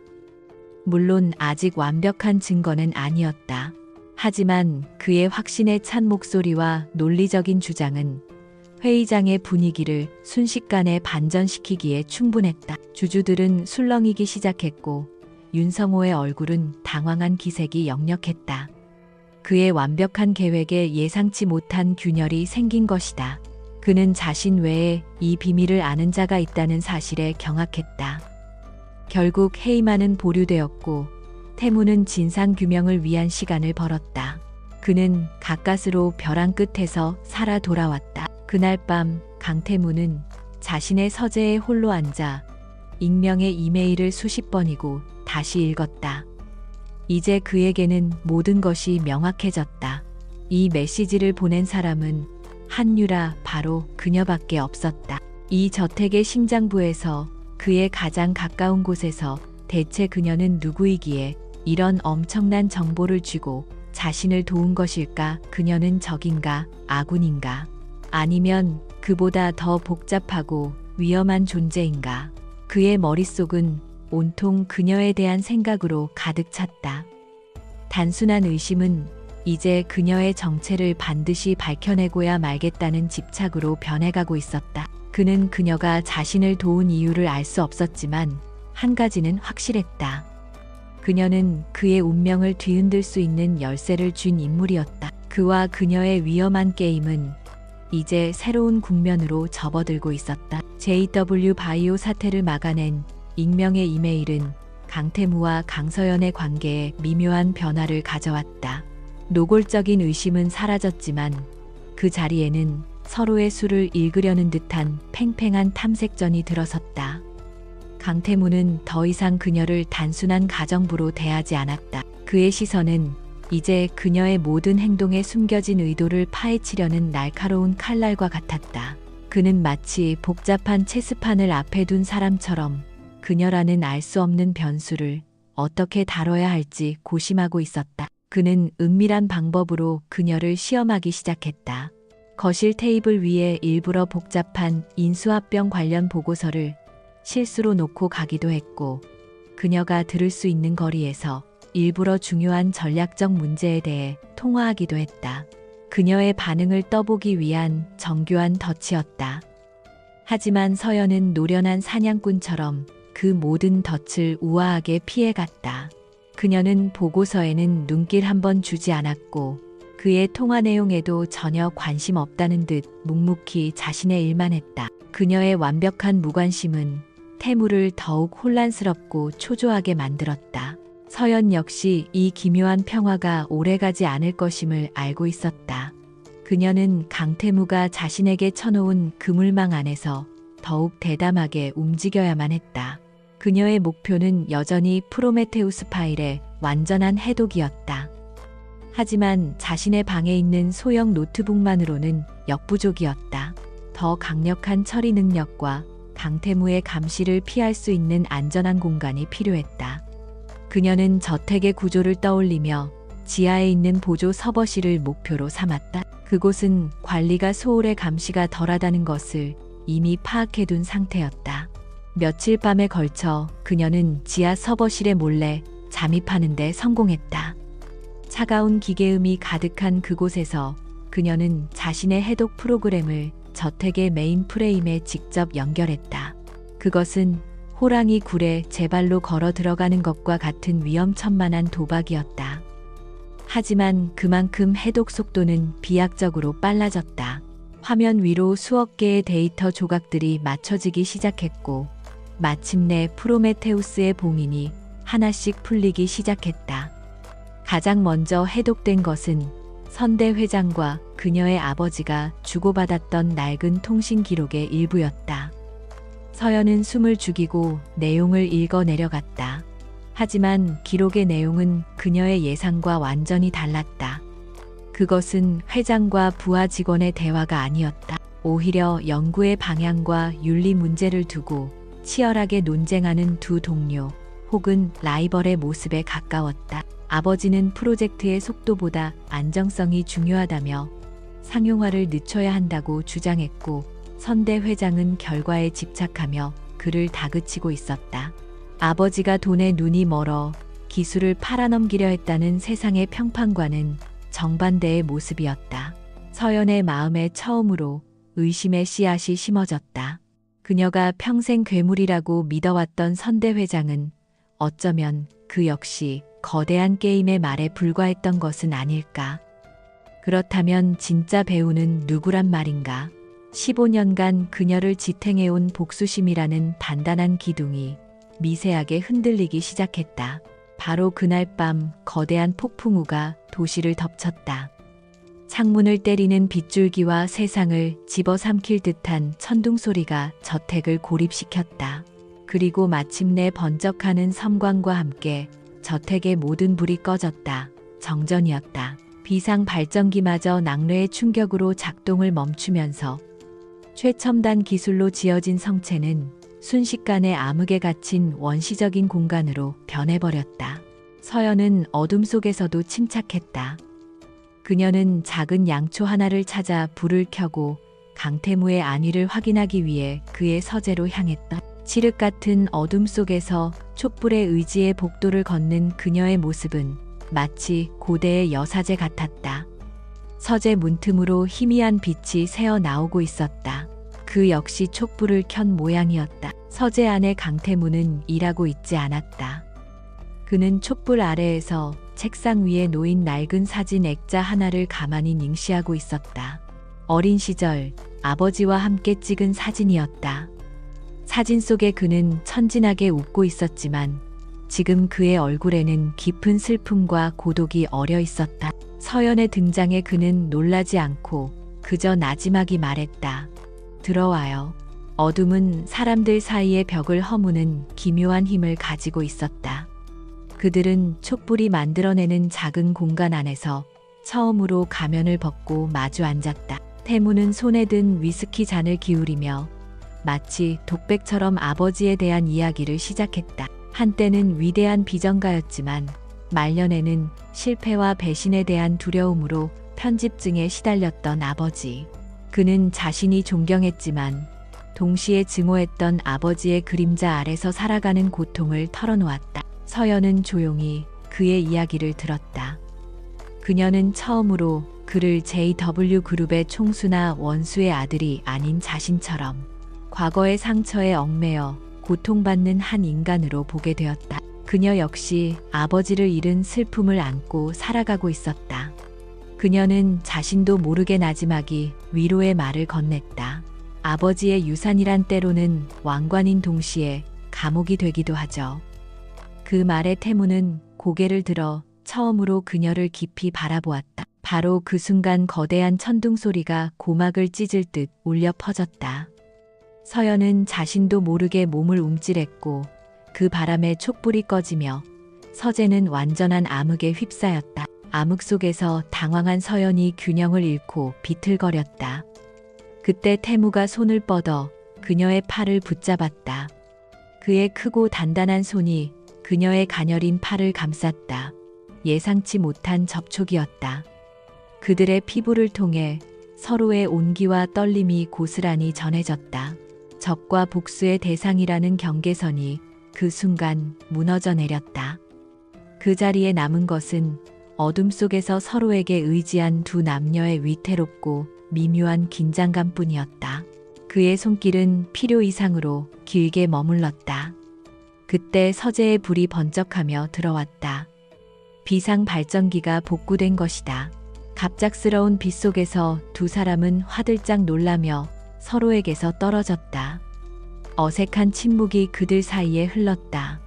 물론 아직 완벽한 증거는 아니었다. 하지만 그의 확신에 찬 목소리와 논리적인 주장은 회의장의 분위기를 순식간에 반전시키기에 충분했다. 주주들은 술렁이기 시작했고 윤성호의 얼굴은 당황한 기색이 역력했다. 그의 완벽한 계획에 예상치 못한 균열이 생긴 것이다. 그는 자신 외에 이 비밀을 아는 자가 있다는 사실에 경악했다. 결국 해이만은 보류되었고 태무는 진상규명을 위한 시간을 벌었다. 그는 가까스로 벼랑 끝에서 살아 돌아왔다. 그날 밤 강태무는 자신의 서재에 홀로 앉아 익명의 이메일을 수십 번이고 다시 읽었다. 이제 그에게는 모든 것이 명확해졌다. 이 메시지를 보낸 사람은 한유라 바로 그녀밖에 없었다. 이 저택의 심장부에서 그의 가장 가까운 곳에서 대체 그녀는 누구이기에 이런 엄청난 정보를 쥐고 자신을 도운 것일까? 그녀는 적인가? 아군인가? 아니면 그보다 더 복잡하고 위험한 존재인가? 그의 머릿속은 온통 그녀에 대한 생각으로 가득 찼다. 단순한 의심은 이제 그녀의 정체를 반드시 밝혀내고야 말겠다는 집착으로 변해가고 있었다. 그는 그녀가 자신을 도운 이유를 알 수 없었지만 한 가지는 확실했다. 그녀는 그의 운명을 뒤흔들 수 있는 열쇠를 쥔 인물이었다. 그와 그녀의 위험한 게임은 이제 새로운 국면으로 접어들고 있었다. JW 바이오 사태를 막아낸 익명의 이메일은 강태무와 강서연의 관계에 미묘한 변화를 가져왔다. 노골적인 의심은 사라졌지만 그 자리에는 서로의 수를 읽으려는 듯한 팽팽한 탐색전이 들어섰다. 강태무는 더 이상 그녀를 단순한 가정부로 대하지 않았다. 그의 시선은 이제 그녀의 모든 행동에 숨겨진 의도를 파헤치려는 날카로운 칼날과 같았다. 그는 마치 복잡한 체스판을 앞에 둔 사람처럼 그녀라는 알 수 없는 변수를 어떻게 다뤄야 할지 고심하고 있었다. 그는 은밀한 방법으로 그녀를 시험하기 시작했다. 거실 테이블 위에 일부러 복잡한 인수합병 관련 보고서를 실수로 놓고 가기도 했고 그녀가 들을 수 있는 거리에서 일부러 중요한 전략적 문제에 대해 통화하기도 했다. 그녀의 반응을 떠보기 위한 정교한 덫이었다. 하지만 서연은 노련한 사냥꾼처럼 그 모든 덫을 우아하게 피해갔다. 그녀는 보고서에는 눈길 한 번 주지 않았고 그의 통화 내용에도 전혀 관심 없다는 듯 묵묵히 자신의 일만 했다. 그녀의 완벽한 무관심은 태무를 더욱 혼란스럽고 초조하게 만들었다. 서연 역시 이 기묘한 평화가 오래가지 않을 것임을 알고 있었다. 그녀는 강태무가 자신에게 쳐놓은 그물망 안에서 더욱 대담하게 움직여야만 했다. 그녀의 목표는 여전히 프로메테우스 파일의 완전한 해독이었다. 하지만 자신의 방에 있는 소형 노트북만으로는 역부족이었다. 더 강력한 처리 능력과 강태무의 감시를 피할 수 있는 안전한 공간이 필요했다. 그녀는 저택의 구조를 떠올리며 지하에 있는 보조 서버실을 목표로 삼았다. 그곳은 관리가 소홀해 감시가 덜하다는 것을 이미 파악해둔 상태였다. 며칠 밤에 걸쳐 그녀는 지하 서버실에 몰래 잠입하는 데 성공했다. 차가운 기계음이 가득한 그곳에서 그녀는 자신의 해독 프로그램을 저택의 메인 프레임에 직접 연결했다. 그것은 호랑이 굴에 제 발로 걸어 들어가는 것과 같은 위험천만한 도박이었다. 하지만 그만큼 해독 속도는 비약적으로 빨라졌다. 화면 위로 수억 개의 데이터 조각들이 맞춰지기 시작했고 마침내 프로메테우스의 봉인이 하나씩 풀리기 시작했다. 가장 먼저 해독된 것은 선대 회장과 그녀의 아버지가 주고받았던 낡은 통신 기록의 일부였다. 서연은 숨을 죽이고 내용을 읽어 내려갔다. 하지만 기록의 내용은 그녀의 예상과 완전히 달랐다. 그것은 회장과 부하 직원의 대화가 아니었다. 오히려 연구의 방향과 윤리 문제를 두고 치열하게 논쟁하는 두 동료 혹은 라이벌의 모습에 가까웠다. 아버지는 프로젝트의 속도보다 안정성이 중요하다며 상용화를 늦춰야 한다고 주장했고, 선대 회장은 결과에 집착하며 그를 다그치고 있었다. 아버지가 돈에 눈이 멀어 기술을 팔아넘기려 했다는 세상의 평판과는 정반대의 모습이었다. 서연의 마음에 처음으로 의심의 씨앗이 심어졌다. 그녀가 평생 괴물이라고 믿어왔던 선대 회장은 어쩌면 그 역시 거대한 게임의 말에 불과했던 것은 아닐까. 그렇다면 진짜 배우는 누구란 말인가? 15년간 그녀를 지탱해온 복수심이라는 단단한 기둥이 미세하게 흔들리기 시작했다. 바로 그날 밤 거대한 폭풍우가 도시를 덮쳤다. 창문을 때리는 빗줄기와 세상을 집어삼킬 듯한 천둥 소리가 저택을 고립시켰다. 그리고 마침내 번쩍하는 섬광과 함께 저택의 모든 불이 꺼졌다. 정전이었다. 비상 발전기마저 낙뢰의 충격으로 작동을 멈추면서 최첨단 기술로 지어진 성체는 순식간에 암흑에 갇힌 원시적인 공간으로 변해버렸다. 서연은 어둠 속에서도 침착했다. 그녀는 작은 양초 하나를 찾아 불을 켜고 강태무의 안위를 확인하기 위해 그의 서재로 향했다. 칠흑 같은 어둠 속에서 촛불의 의지의 복도를 걷는 그녀의 모습은 마치 고대의 여사제 같았다. 서재 문틈으로 희미한 빛이 새어 나오고 있었다. 그 역시 촛불을 켠 모양이었다. 서재 안의 강태무는 일하고 있지 않았다. 그는 촛불 아래에서 책상 위에 놓인 낡은 사진 액자 하나를 가만히凝視하고 있었다. 어린 시절 아버지와 함께 찍은 사진이었다. 사진 속에 그는 천진하게 웃고 있었지만 지금 그의 얼굴에는 깊은 슬픔과 고독이 어려 있었다. 서연의 등장에 그는 놀라지 않고 그저 나지막이 말했다. 들어와요. 어둠은 사람들 사이의 벽을 허무는 기묘한 힘을 가지고 있었다. 그들은 촛불이 만들어내는 작은 공간 안에서 처음으로 가면을 벗고 마주 앉았다. 태무는 손에 든 위스키 잔을 기울이며 마치 독백처럼 아버지에 대한 이야기를 시작했다. 한때는 위대한 비전가였지만 말년에는 실패와 배신에 대한 두려움으로 편집증에 시달렸던 아버지. 그는 자신이 존경했지만 동시에 증오했던 아버지의 그림자 아래서 살아가는 고통을 털어놓았다. 서연은 조용히 그의 이야기를 들었다. 그녀는 처음으로 그를 JW 그룹의 총수나 원수의 아들이 아닌 자신처럼 과거의 상처에 얽매여 고통받는 한 인간으로 보게 되었다. 그녀 역시 아버지를 잃은 슬픔을 안고 살아가고 있었다. 그녀는 자신도 모르게 나지막이 위로의 말을 건넸다. 아버지의 유산이란 때로는 왕관인 동시에 감옥이 되기도 하죠. 그 말에 태무는 고개를 들어 처음으로 그녀를 깊이 바라보았다. 바로 그 순간 거대한 천둥 소리가 고막을 찢을 듯 울려 퍼졌다. 서연은 자신도 모르게 몸을 움찔했고 그 바람에 촛불이 꺼지며 서재는 완전한 암흑에 휩싸였다. 암흑 속에서 당황한 서연이 균형을 잃고 비틀거렸다. 그때 태무가 손을 뻗어 그녀의 팔을 붙잡았다. 그의 크고 단단한 손이 그녀의 가녀린 팔을 감쌌다. 예상치 못한 접촉이었다. 그들의 피부를 통해 서로의 온기와 떨림이 고스란히 전해졌다. 적과 복수의 대상이라는 경계선이 그 순간 무너져 내렸다. 그 자리에 남은 것은 어둠 속에서 서로에게 의지한 두 남녀의 위태롭고 미묘한 긴장감뿐이었다. 그의 손길은 필요 이상으로 길게 머물렀다. 그때 서재의 불이 번쩍하며 들어왔다. 비상 발전기가 복구된 것이다. 갑작스러운 빛 속에서 두 사람은 화들짝 놀라며 서로에게서 떨어졌다. 어색한 침묵이 그들 사이에 흘렀다.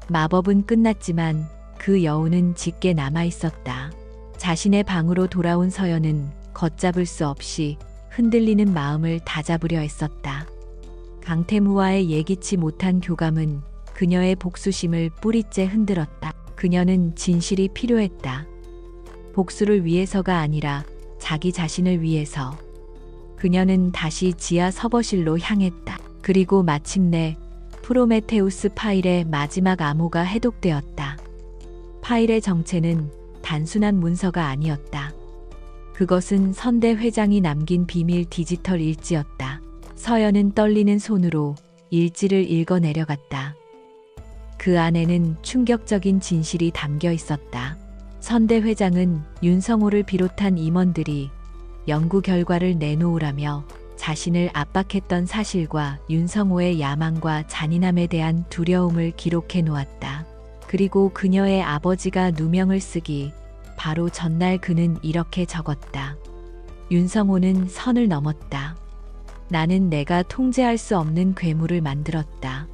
마법은 끝났지만 그 여운은 짙게 남아 있었다. 자신의 방으로 돌아온 서연은 걷잡을 수 없이 흔들리는 마음을 다잡으려 했었다. 강태무와의 예기치 못한 교감은 그녀의 복수심을 뿌리째 흔들었다. 그녀는 진실이 필요했다. 복수를 위해서가 아니라 자기 자신을 위해서. 그녀는 다시 지하 서버실로 향했다. 그리고 마침내 프로메테우스 파일의 마지막 암호가 해독되었다. 파일의 정체는 단순한 문서가 아니었다. 그것은 선대 회장이 남긴 비밀 디지털 일지였다. 서연은 떨리는 손으로 일지를 읽어 내려갔다. 그 안에는 충격적인 진실이 담겨 있었다. 선대 회장은 윤성호를 비롯한 임원들이 연구 결과를 내놓으라며 자신을 압박했던 사실과 윤성호의 야망과 잔인함에 대한 두려움을 기록해 놓았다. 그리고 그녀의 아버지가 누명을 쓰기 바로 전날 그는 이렇게 적었다. 윤성호는 선을 넘었다. 나는 내가 통제할 수 없는 괴물을 만들었다.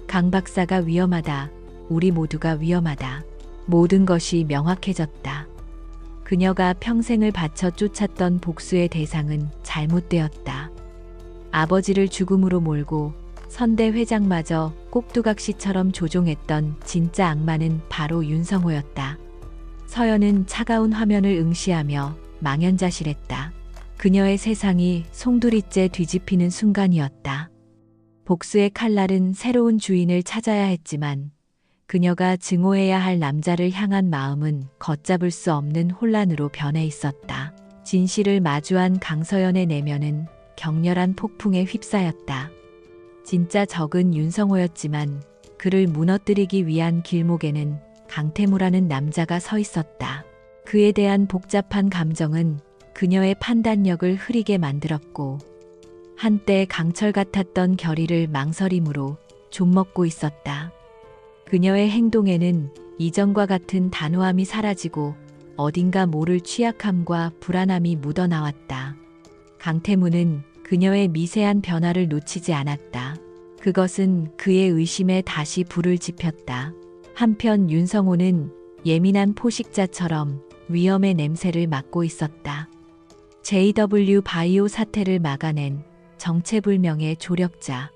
강 박사가 위험하다. 우리 모두가 위험하다. 모든 것이 명확해졌다. 그녀가 평생을 바쳐 쫓았던 복수의 대상은 잘못되었다. 아버지를 죽음으로 몰고 선대 회장마저 꼭두각시처럼 조종했던 진짜 악마는 바로 윤성호였다. 서연은 차가운 화면을 응시하며 망연자실했다. 그녀의 세상이 송두리째 뒤집히는 순간이었다. 복수의 칼날은 새로운 주인을 찾아야 했지만 그녀가 증오해야 할 남자를 향한 마음은 걷잡을 수 없는 혼란으로 변해 있었다. 진실을 마주한 강서연의 내면은 격렬한 폭풍에 휩싸였다. 진짜 적은 윤성호였지만 그를 무너뜨리기 위한 길목에는 강태무라는 남자가 서 있었다. 그에 대한 복잡한 감정은 그녀의 판단력을 흐리게 만들었고 한때 강철 같았던 결의를 망설임으로 좀먹고 있었다. 그녀의 행동에는 이전과 같은 단호함이 사라지고 어딘가 모를 취약함과 불안함이 묻어나왔다. 강태무는 그녀의 미세한 변화를 놓치지 않았다. 그것은 그의 의심에 다시 불을 지폈다. 한편 윤성호는 예민한 포식자처럼 위험의 냄새를 맡고 있었다. JW 바이오 사태를 막아낸 정체불명의 조력자.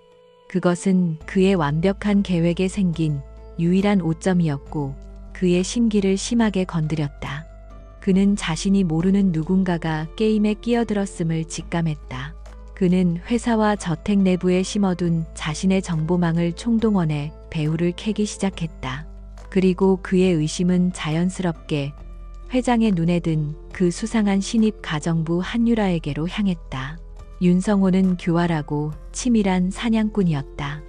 그것은 그의 완벽한 계획에 생긴 유일한 오점이었고 그의 심기를 심하게 건드렸다. 그는 자신이 모르는 누군가가 게임에 끼어들었음을 직감했다. 그는 회사와 저택 내부에 심어둔 자신의 정보망을 총동원해 배후를 캐기 시작했다. 그리고 그의 의심은 자연스럽게 회장의 눈에 든 그 수상한 신입 가정부 한유라에게로 향했다. 윤성호는 교활하고 치밀한 사냥꾼이었다.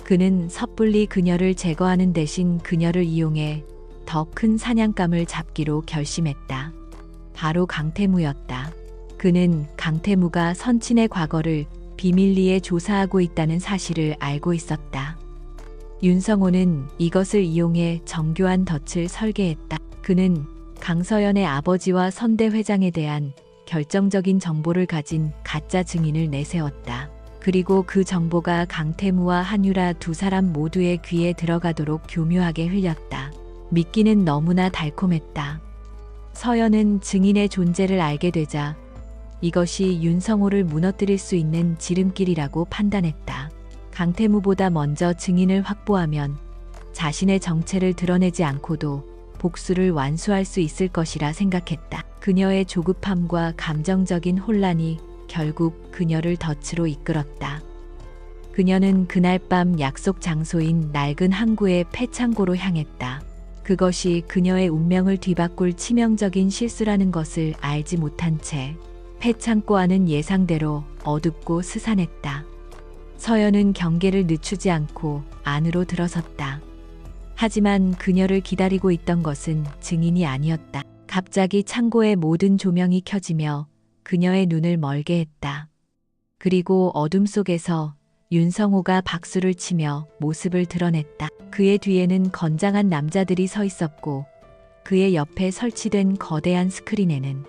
그는 섣불리 그녀를 제거하는 대신 그녀를 이용해 더 큰 사냥감을 잡기로 결심했다. 바로 강태무였다. 그는 강태무가 선친의 과거를 비밀리에 조사하고 있다는 사실을 알고 있었다. 윤성호는 이것을 이용해 정교한 덫을 설계했다. 그는 강서연의 아버지와 선대 회장에 대한 결정적인 정보를 가진 가짜 증인을 내세웠다. 그리고 그 정보가 강태무와 한유라 두 사람 모두의 귀에 들어가도록 교묘하게 흘렸다. 믿기는 너무나 달콤했다. 서연은 증인의 존재를 알게 되자 이것이 윤성호를 무너뜨릴 수 있는 지름길이라고 판단했다. 강태무보다 먼저 증인을 확보하면 자신의 정체를 드러내지 않고도 복수를 완수할 수 있을 것이라 생각했다. 그녀의 조급함과 감정적인 혼란이 결국 그녀를 덫으로 이끌었다. 그녀는 그날 밤 약속 장소인 낡은 항구의 폐창고로 향했다. 그것이 그녀의 운명을 뒤바꿀 치명적인 실수라는 것을 알지 못한 채 폐창고 안은 예상대로 어둡고 스산했다. 서연은 경계를 늦추지 않고 안으로 들어섰다. 하지만 그녀를 기다리고 있던 것은 증인이 아니었다. 갑자기 창고의 모든 조명이 켜지며 그녀의 눈을 멀게 했다. 그리고 어둠 속에서 윤성호가 박수를 치며 모습을 드러냈다. 그의 뒤에는 건장한 남자들이 서 있었고 그의 옆에 설치된 거대한 스크린에는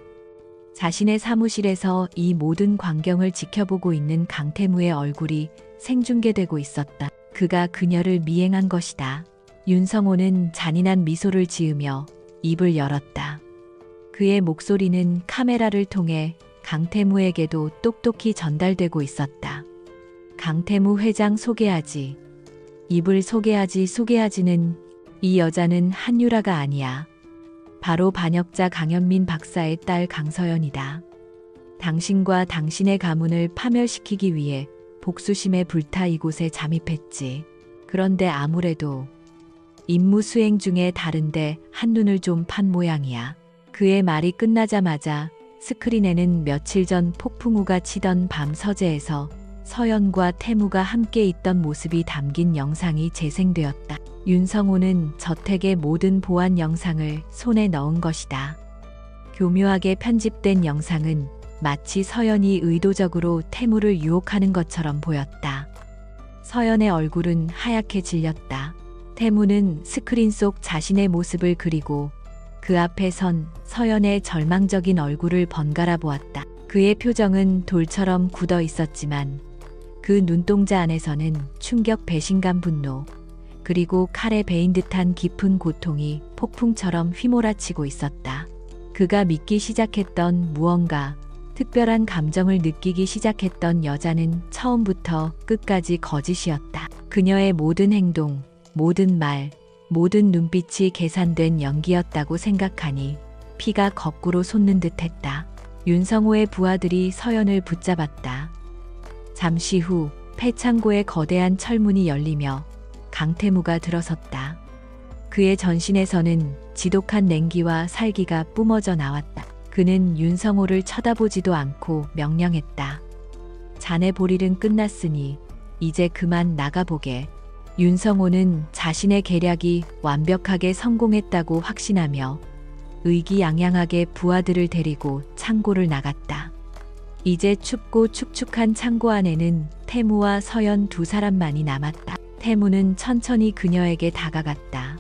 자신의 사무실에서 이 모든 광경을 지켜보고 있는 강태무의 얼굴이 생중계되고 있었다. 그가 그녀를 미행한 것이다. 윤성호는 잔인한 미소를 지으며 입을 열었다. 그의 목소리는 카메라를 통해 강태무에게도 똑똑히 전달되고 있었다. 강태무 회장 소개하지. 입을 소개하지는 이 여자는 한유라가 아니야. 바로 반역자 강현민 박사의 딸 강서연이다. 당신과 당신의 가문을 파멸시키기 위해 복수심에 불타 이곳에 잠입했지. 그런데 아무래도 임무 수행 중에 다른데 한눈을 좀 판 모양이야. 그의 말이 끝나자마자 스크린에는 며칠 전 폭풍우가 치던 밤 서재에서 서연과 태무가 함께 있던 모습이 담긴 영상이 재생되었다. 윤성호는 저택의 모든 보안 영상을 손에 넣은 것이다. 교묘하게 편집된 영상은 마치 서연이 의도적으로 태무를 유혹하는 것처럼 보였다. 서연의 얼굴은 하얗게 질렸다. 태무는 스크린 속 자신의 모습을 그리고 그 앞에 선 서연의 절망적인 얼굴을 번갈아 보았다. 그의 표정은 돌처럼 굳어 있었지만 그 눈동자 안에서는 충격, 배신감, 분노, 그리고 칼에 베인 듯한 깊은 고통이 폭풍처럼 휘몰아치고 있었다. 그가 믿기 시작했던 무언가, 특별한 감정을 느끼기 시작했던 여자는 처음부터 끝까지 거짓이었다. 그녀의 모든 행동, 모든 말, 모든 눈빛이 계산된 연기였다고 생각하니 피가 거꾸로 솟는 듯했다. 윤성호의 부하들이 서연을 붙잡았다. 잠시 후 폐창고의 거대한 철문이 열리며 강태무가 들어섰다. 그의 전신에서는 지독한 냉기와 살기가 뿜어져 나왔다. 그는 윤성호를 쳐다보지도 않고 명령했다. 자네 볼일은 끝났으니 이제 그만 나가보게. 윤성호는 자신의 계략이 완벽하게 성공했다고 확신하며 의기양양하게 부하들을 데리고 창고를 나갔다. 이제 춥고 축축한 창고 안에는 태무와 서연 두 사람만이 남았다. 태무는 천천히 그녀에게 다가갔다.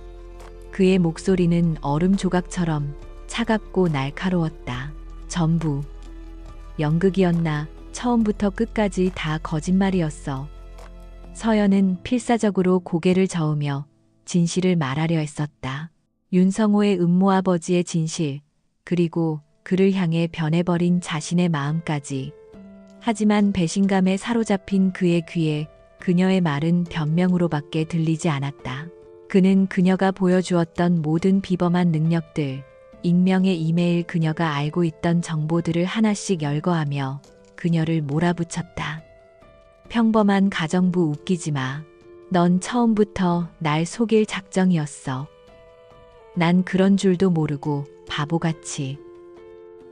그의 목소리는 얼음 조각처럼 차갑고 날카로웠다. 전부 연극이었나? 처음부터 끝까지 다 거짓말이었어. 서연은 필사적으로 고개를 저으며 진실을 말하려 했었다. 윤성호의 음모아버지의 진실, 그리고 그를 향해 변해버린 자신의 마음까지. 하지만 배신감에 사로잡힌 그의 귀에 그녀의 말은 변명으로밖에 들리지 않았다. 그는 그녀가 보여주었던 모든 비범한 능력들, 익명의 이메일, 그녀가 알고 있던 정보들을 하나씩 열거하며 그녀를 몰아붙였다. 평범한 가정부, 웃기지 마. 넌 처음부터 날 속일 작정이었어. 난 그런 줄도 모르고 바보같이.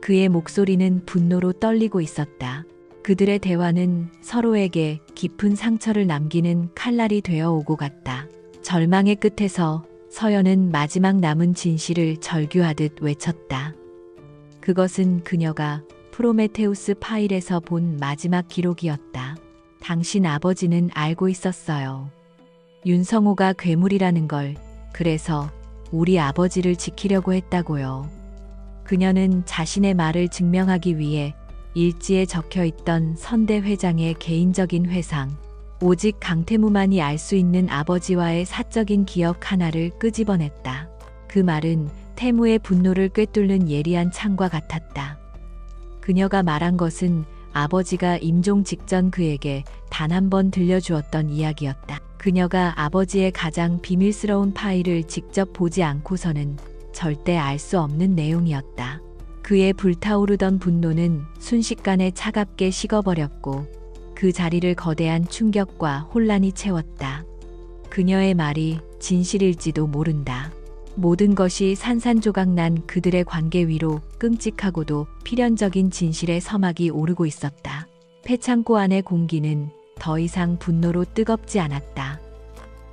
그의 목소리는 분노로 떨리고 있었다. 그들의 대화는 서로에게 깊은 상처를 남기는 칼날이 되어 오고 갔다. 절망의 끝에서 서연은 마지막 남은 진실을 절규하듯 외쳤다. 그것은 그녀가 프로메테우스 파일에서 본 마지막 기록이었다. 당신 아버지는 알고 있었어요. 윤성호가 괴물이라는 걸. 그래서 우리 아버지를 지키려고 했다고요. 그녀는 자신의 말을 증명하기 위해 일지에 적혀있던 선대 회장의 개인적인 회상, 오직 강태무만이 알 수 있는 아버지와의 사적인 기억 하나를 끄집어냈다. 그 말은 태무의 분노를 꿰뚫는 예리한 창과 같았다. 그녀가 말한 것은 아버지가 임종 직전 그에게 단 한 번 들려주었던 이야기였다. 그녀가 아버지의 가장 비밀스러운 파일을 직접 보지 않고서는 절대 알 수 없는 내용이었다. 그의 불타오르던 분노는 순식간에 차갑게 식어버렸고 그 자리를 거대한 충격과 혼란이 채웠다. 그녀의 말이 진실일지도 모른다. 모든 것이 산산조각난 그들의 관계 위로 끔찍하고도 필연적인 진실의 서막이 오르고 있었다. 폐창고 안의 공기는 더 이상 분노로 뜨겁지 않았다.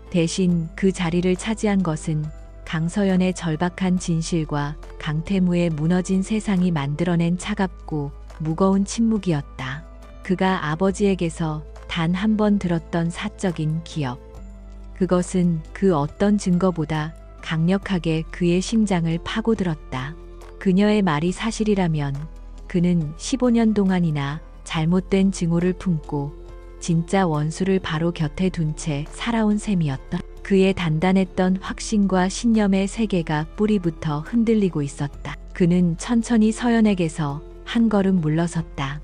대신 그 자리를 차지한 것은 강서연의 절박한 진실과 강태무의 무너진 세상이 만들어낸 차갑고 무거운 침묵이었다. 그가 아버지에게서 단 한 번 들었던 사적인 기억. 그것은 그 어떤 증거보다 강력하게 그의 심장을 파고들었다. 그녀의 말이 사실이라면 그는 15년 동안이나 잘못된 증오를 품고 진짜 원수를 바로 곁에 둔 채 살아온 셈이었다. 그의 단단했던 확신과 신념의 세계가 뿌리부터 흔들리고 있었다. 그는 천천히 서연에게서 한 걸음 물러섰다.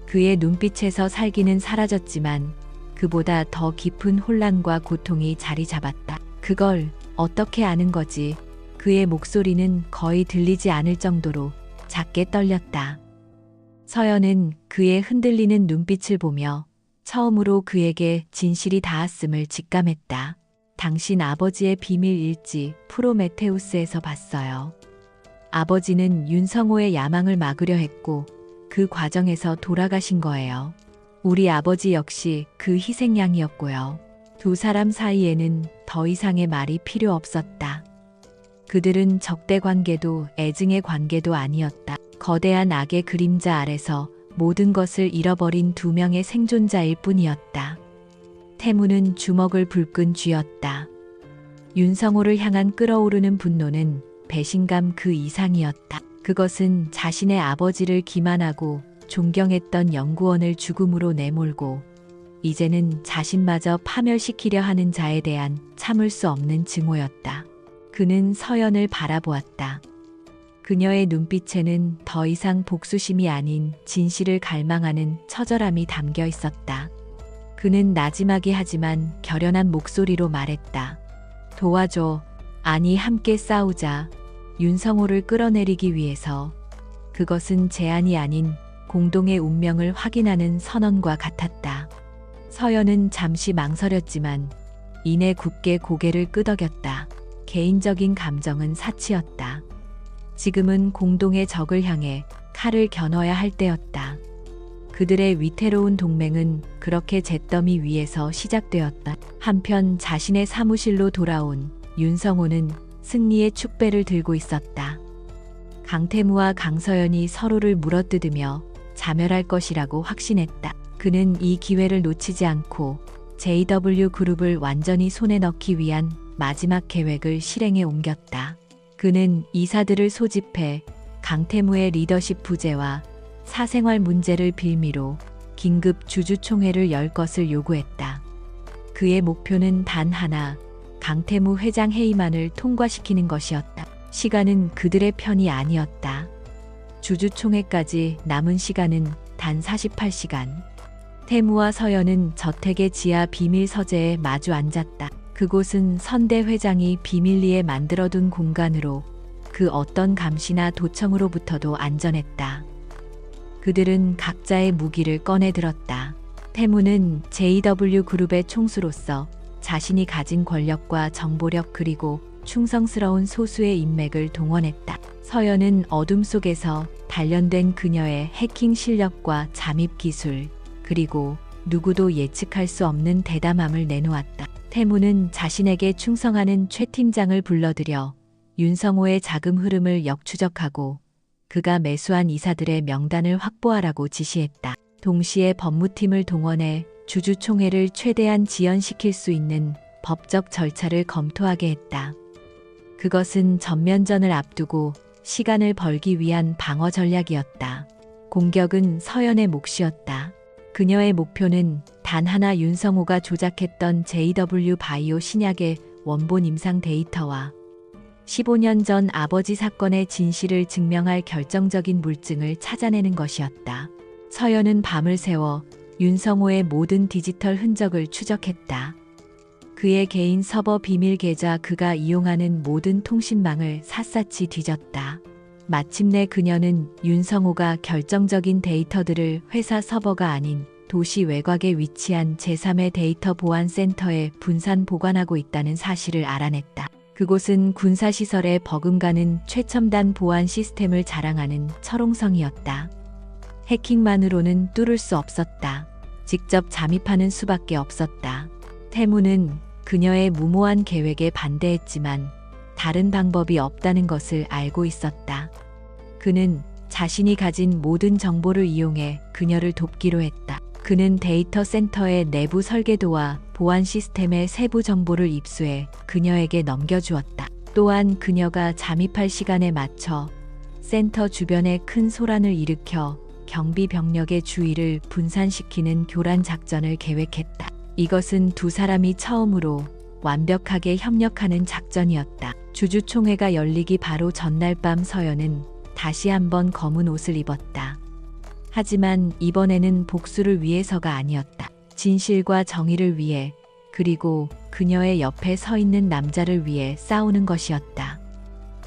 그의 눈빛에서 살기는 사라졌지만 그보다 더 깊은 혼란과 고통이 자리 잡았다. 그걸 어떻게 아는 거지? 그의 목소리는 거의 들리지 않을 정도로 작게 떨렸다. 서연은 그의 흔들리는 눈빛을 보며 처음으로 그에게 진실이 닿았음을 직감했다. 당신 아버지의 비밀 일지 프로메테우스에서 봤어요. 아버지는 윤성호의 야망을 막으려 했고 그 과정에서 돌아가신 거예요. 우리 아버지 역시 그 희생양이었고요. 두 사람 사이에는 더 이상의 말이 필요 없었다. 그들은 적대 관계도 애증의 관계도 아니었다. 거대한 악의 그림자 아래서 모든 것을 잃어버린 두 명의 생존자일 뿐이었다. 태무는 주먹을 불끈 쥐었다. 윤성호를 향한 끓어오르는 분노는 배신감 그 이상이었다. 그것은 자신의 아버지를 기만하고 존경했던 연구원을 죽음으로 내몰고 이제는 자신마저 파멸시키려 하는 자에 대한 참을 수 없는 증오였다. 그는 서연을 바라보았다. 그녀의 눈빛에는 더 이상 복수심이 아닌 진실을 갈망하는 처절함이 담겨 있었다. 그는 나지막이 하지만 결연한 목소리로 말했다. 도와줘. 아니, 함께 싸우자. 윤성호를 끌어내리기 위해서. 그것은 제안이 아닌 공동의 운명을 확인하는 선언과 같았다. 서연은 잠시 망설였지만 이내 굳게 고개를 끄덕였다. 개인적인 감정은 사치였다. 지금은 공동의 적을 향해 칼을 겨눠야 할 때였다. 그들의 위태로운 동맹은 그렇게 잿더미 위에서 시작되었다. 한편 자신의 사무실로 돌아온 윤성호는 승리의 축배를 들고 있었다. 강태무와 강서연이 서로를 물어뜯으며 자멸할 것이라고 확신했다. 그는 이 기회를 놓치지 않고 JW그룹을 완전히 손에 넣기 위한 마지막 계획을 실행에 옮겼다. 그는 이사들을 소집해 강태무의 리더십 부재와 사생활 문제를 빌미로 긴급 주주총회를 열 것을 요구했다. 그의 목표는 단 하나, 강태무 회장 해임안을 통과시키는 것이었다. 시간은 그들의 편이 아니었다. 주주총회까지 남은 시간은 단 48시간. 태무와 서연은 저택의 지하 비밀 서재에 마주 앉았다. 그곳은 선대 회장이 비밀리에 만들어둔 공간으로 그 어떤 감시나 도청으로부터도 안전했다. 그들은 각자의 무기를 꺼내 들었다. 태무는 JW그룹의 총수로서 자신이 가진 권력과 정보력 그리고 충성스러운 소수의 인맥을 동원했다. 서연은 어둠 속에서 단련된 그녀의 해킹 실력과 잠입 기술, 그리고 누구도 예측할 수 없는 대담함을 내놓았다. 태무는 자신에게 충성하는 최 팀장을 불러들여 윤성호의 자금 흐름을 역추적하고 그가 매수한 이사들의 명단을 확보하라고 지시했다. 동시에 법무팀을 동원해 주주총회를 최대한 지연시킬 수 있는 법적 절차를 검토하게 했다. 그것은 전면전을 앞두고 시간을 벌기 위한 방어 전략이었다. 공격은 서연의 몫이었다. 그녀의 목표는 단 하나, 윤성호가 조작했던 JW 바이오 신약의 원본 임상 데이터와 15년 전 아버지 사건의 진실을 증명할 결정적인 물증을 찾아내는 것이었다. 서연은 밤을 새워 윤성호의 모든 디지털 흔적을 추적했다. 그의 개인 서버 비밀 계좌, 그가 이용하는 모든 통신망을 샅샅이 뒤졌다. 마침내 그녀는 윤성호가 결정적인 데이터들을 회사 서버가 아닌 도시 외곽에 위치한 제3의 데이터 보안 센터에 분산 보관하고 있다는 사실을 알아냈다. 그곳은 군사시설에 버금가는 최첨단 보안 시스템을 자랑하는 철옹성이었다. 해킹만으로는 뚫을 수 없었다. 직접 잠입하는 수밖에 없었다. 태무는 그녀의 무모한 계획에 반대했지만 다른 방법이 없다는 것을 알고 있었다. 그는 자신이 가진 모든 정보를 이용해 그녀를 돕기로 했다. 그는 데이터 센터의 내부 설계도와 보안 시스템의 세부 정보를 입수해 그녀에게 넘겨주었다. 또한 그녀가 잠입할 시간에 맞춰 센터 주변에 큰 소란을 일으켜 경비 병력의 주의를 분산시키는 교란 작전을 계획했다. 이것은 두 사람이 처음으로 완벽하게 협력하는 작전이었다. 주주총회가 열리기 바로 전날 밤 서연은 다시 한번 검은 옷을 입었다. 하지만 이번에는 복수를 위해서가 아니었다. 진실과 정의를 위해, 그리고 그녀의 옆에 서 있는 남자를 위해 싸우는 것이었다.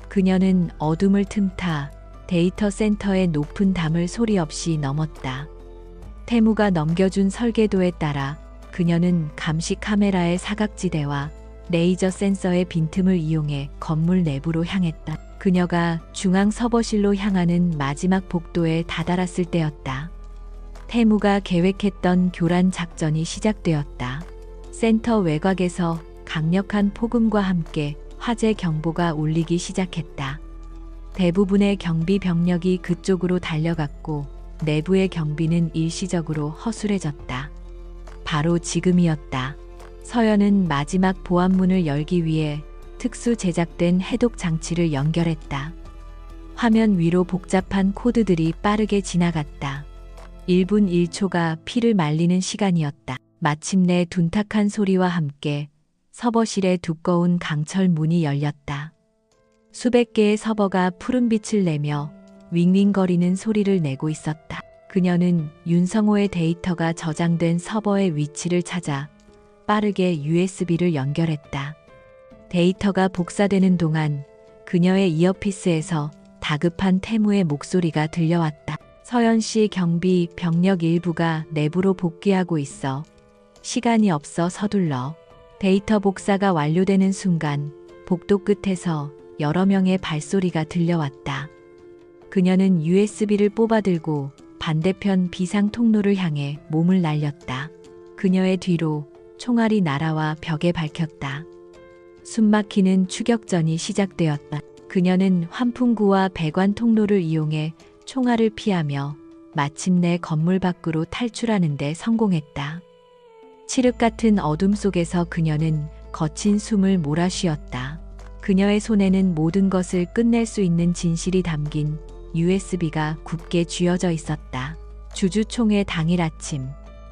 그녀는 어둠을 틈타 데이터 센터의 높은 담을 소리 없이 넘었다. 태무가 넘겨준 설계도에 따라 그녀는 감시 카메라의 사각지대와 레이저 센서의 빈틈을 이용해 건물 내부로 향했다. 그녀가 중앙 서버실로 향하는 마지막 복도에 다다랐을 때였다. 태무가 계획했던 교란 작전이 시작되었다. 센터 외곽에서 강력한 폭음과 함께 화재 경보가 울리기 시작했다. 대부분의 경비 병력이 그쪽으로 달려갔고 내부의 경비는 일시적으로 허술해졌다. 바로 지금이었다. 서연은 마지막 보안문을 열기 위해 특수 제작된 해독 장치를 연결했다. 화면 위로 복잡한 코드들이 빠르게 지나갔다. 1분 1초가 피를 말리는 시간이었다. 마침내 둔탁한 소리와 함께 서버실의 두꺼운 강철 문이 열렸다. 수백 개의 서버가 푸른빛을 내며 윙윙거리는 소리를 내고 있었다. 그녀는 윤성호의 데이터가 저장된 서버의 위치를 찾아 빠르게 USB를 연결했다. 데이터가 복사되는 동안 그녀의 이어피스에서 다급한 태무의 목소리가 들려왔다. 서연 씨, 경비 병력 일부가 내부로 복귀하고 있어. 시간이 없어 서둘러. 데이터 복사가 완료되는 순간 복도 끝에서 여러 명의 발소리가 들려왔다. 그녀는 USB를 뽑아들고 반대편 비상 통로를 향해 몸을 날렸다. 그녀의 뒤로 총알이 날아와 벽에 박혔다. 숨막히는 추격전이 시작되었다. 그녀는 환풍구와 배관 통로를 이용해 총알을 피하며 마침내 건물 밖으로 탈출하는 데 성공했다. 칠흑 같은 어둠 속에서 그녀는 거친 숨을 몰아쉬었다. 그녀의 손에는 모든 것을 끝낼 수 있는 진실이 담긴 USB가 굳게 쥐어져 있었다. 주주총회 당일 아침,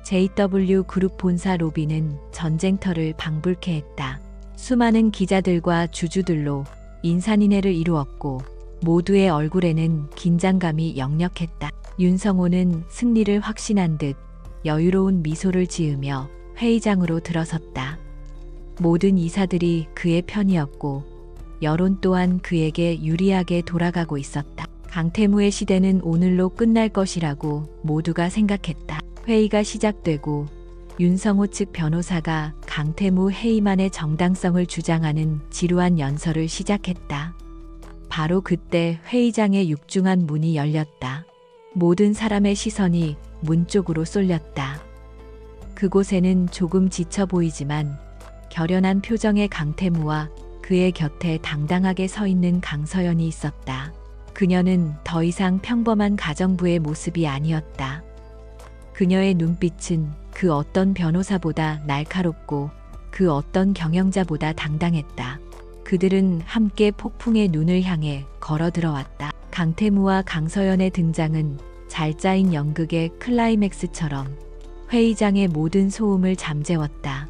JW 그룹 본사 로비는 전쟁터를 방불케 했다. 수많은 기자들과 주주들로 인산인해를 이루었고 모두의 얼굴에는 긴장감이 역력했다. 윤성호는 승리를 확신한 듯 여유로운 미소를 지으며 회의장으로 들어섰다. 모든 이사들이 그의 편이었고 여론 또한 그에게 유리하게 돌아가고 있었다. 강태무의 시대는 오늘로 끝날 것이라고 모두가 생각했다. 회의가 시작되고 윤성호 측 변호사가 강태무 해임안의 정당성을 주장하는 지루한 연설을 시작했다. 바로 그때 회의장의 육중한 문이 열렸다. 모든 사람의 시선이 문 쪽으로 쏠렸다. 그곳에는 조금 지쳐 보이지만 결연한 표정의 강태무와 그의 곁에 당당하게 서 있는 강서연이 있었다. 그녀는 더 이상 평범한 가정부의 모습이 아니었다. 그녀의 눈빛은 그 어떤 변호사보다 날카롭고 그 어떤 경영자보다 당당했다. 그들은 함께 폭풍의 눈을 향해 걸어 들어왔다. 강태무와 강서연의 등장은 잘 짜인 연극의 클라이맥스처럼 회의장의 모든 소음을 잠재웠다.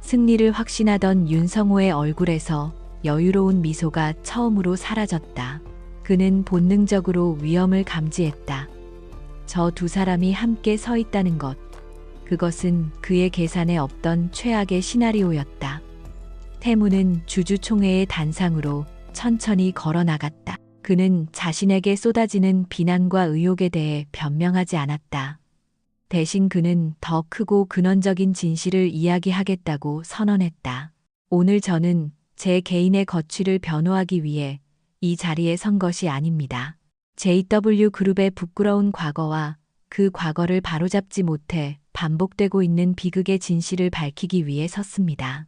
승리를 확신하던 윤성호의 얼굴에서 여유로운 미소가 처음으로 사라졌다. 그는 본능적으로 위험을 감지했다. 저 두 사람이 함께 서 있다는 것. 그것은 그의 계산에 없던 최악의 시나리오였다. 태무는 주주총회의 단상으로 천천히 걸어 나갔다. 그는 자신에게 쏟아지는 비난과 의혹에 대해 변명하지 않았다. 대신 그는 더 크고 근원적인 진실을 이야기하겠다고 선언했다. 오늘 저는 제 개인의 거취를 변호하기 위해 이 자리에 선 것이 아닙니다. JW 그룹의 부끄러운 과거와 그 과거를 바로잡지 못해 반복되고 있는 비극의 진실을 밝히기 위해 섰습니다.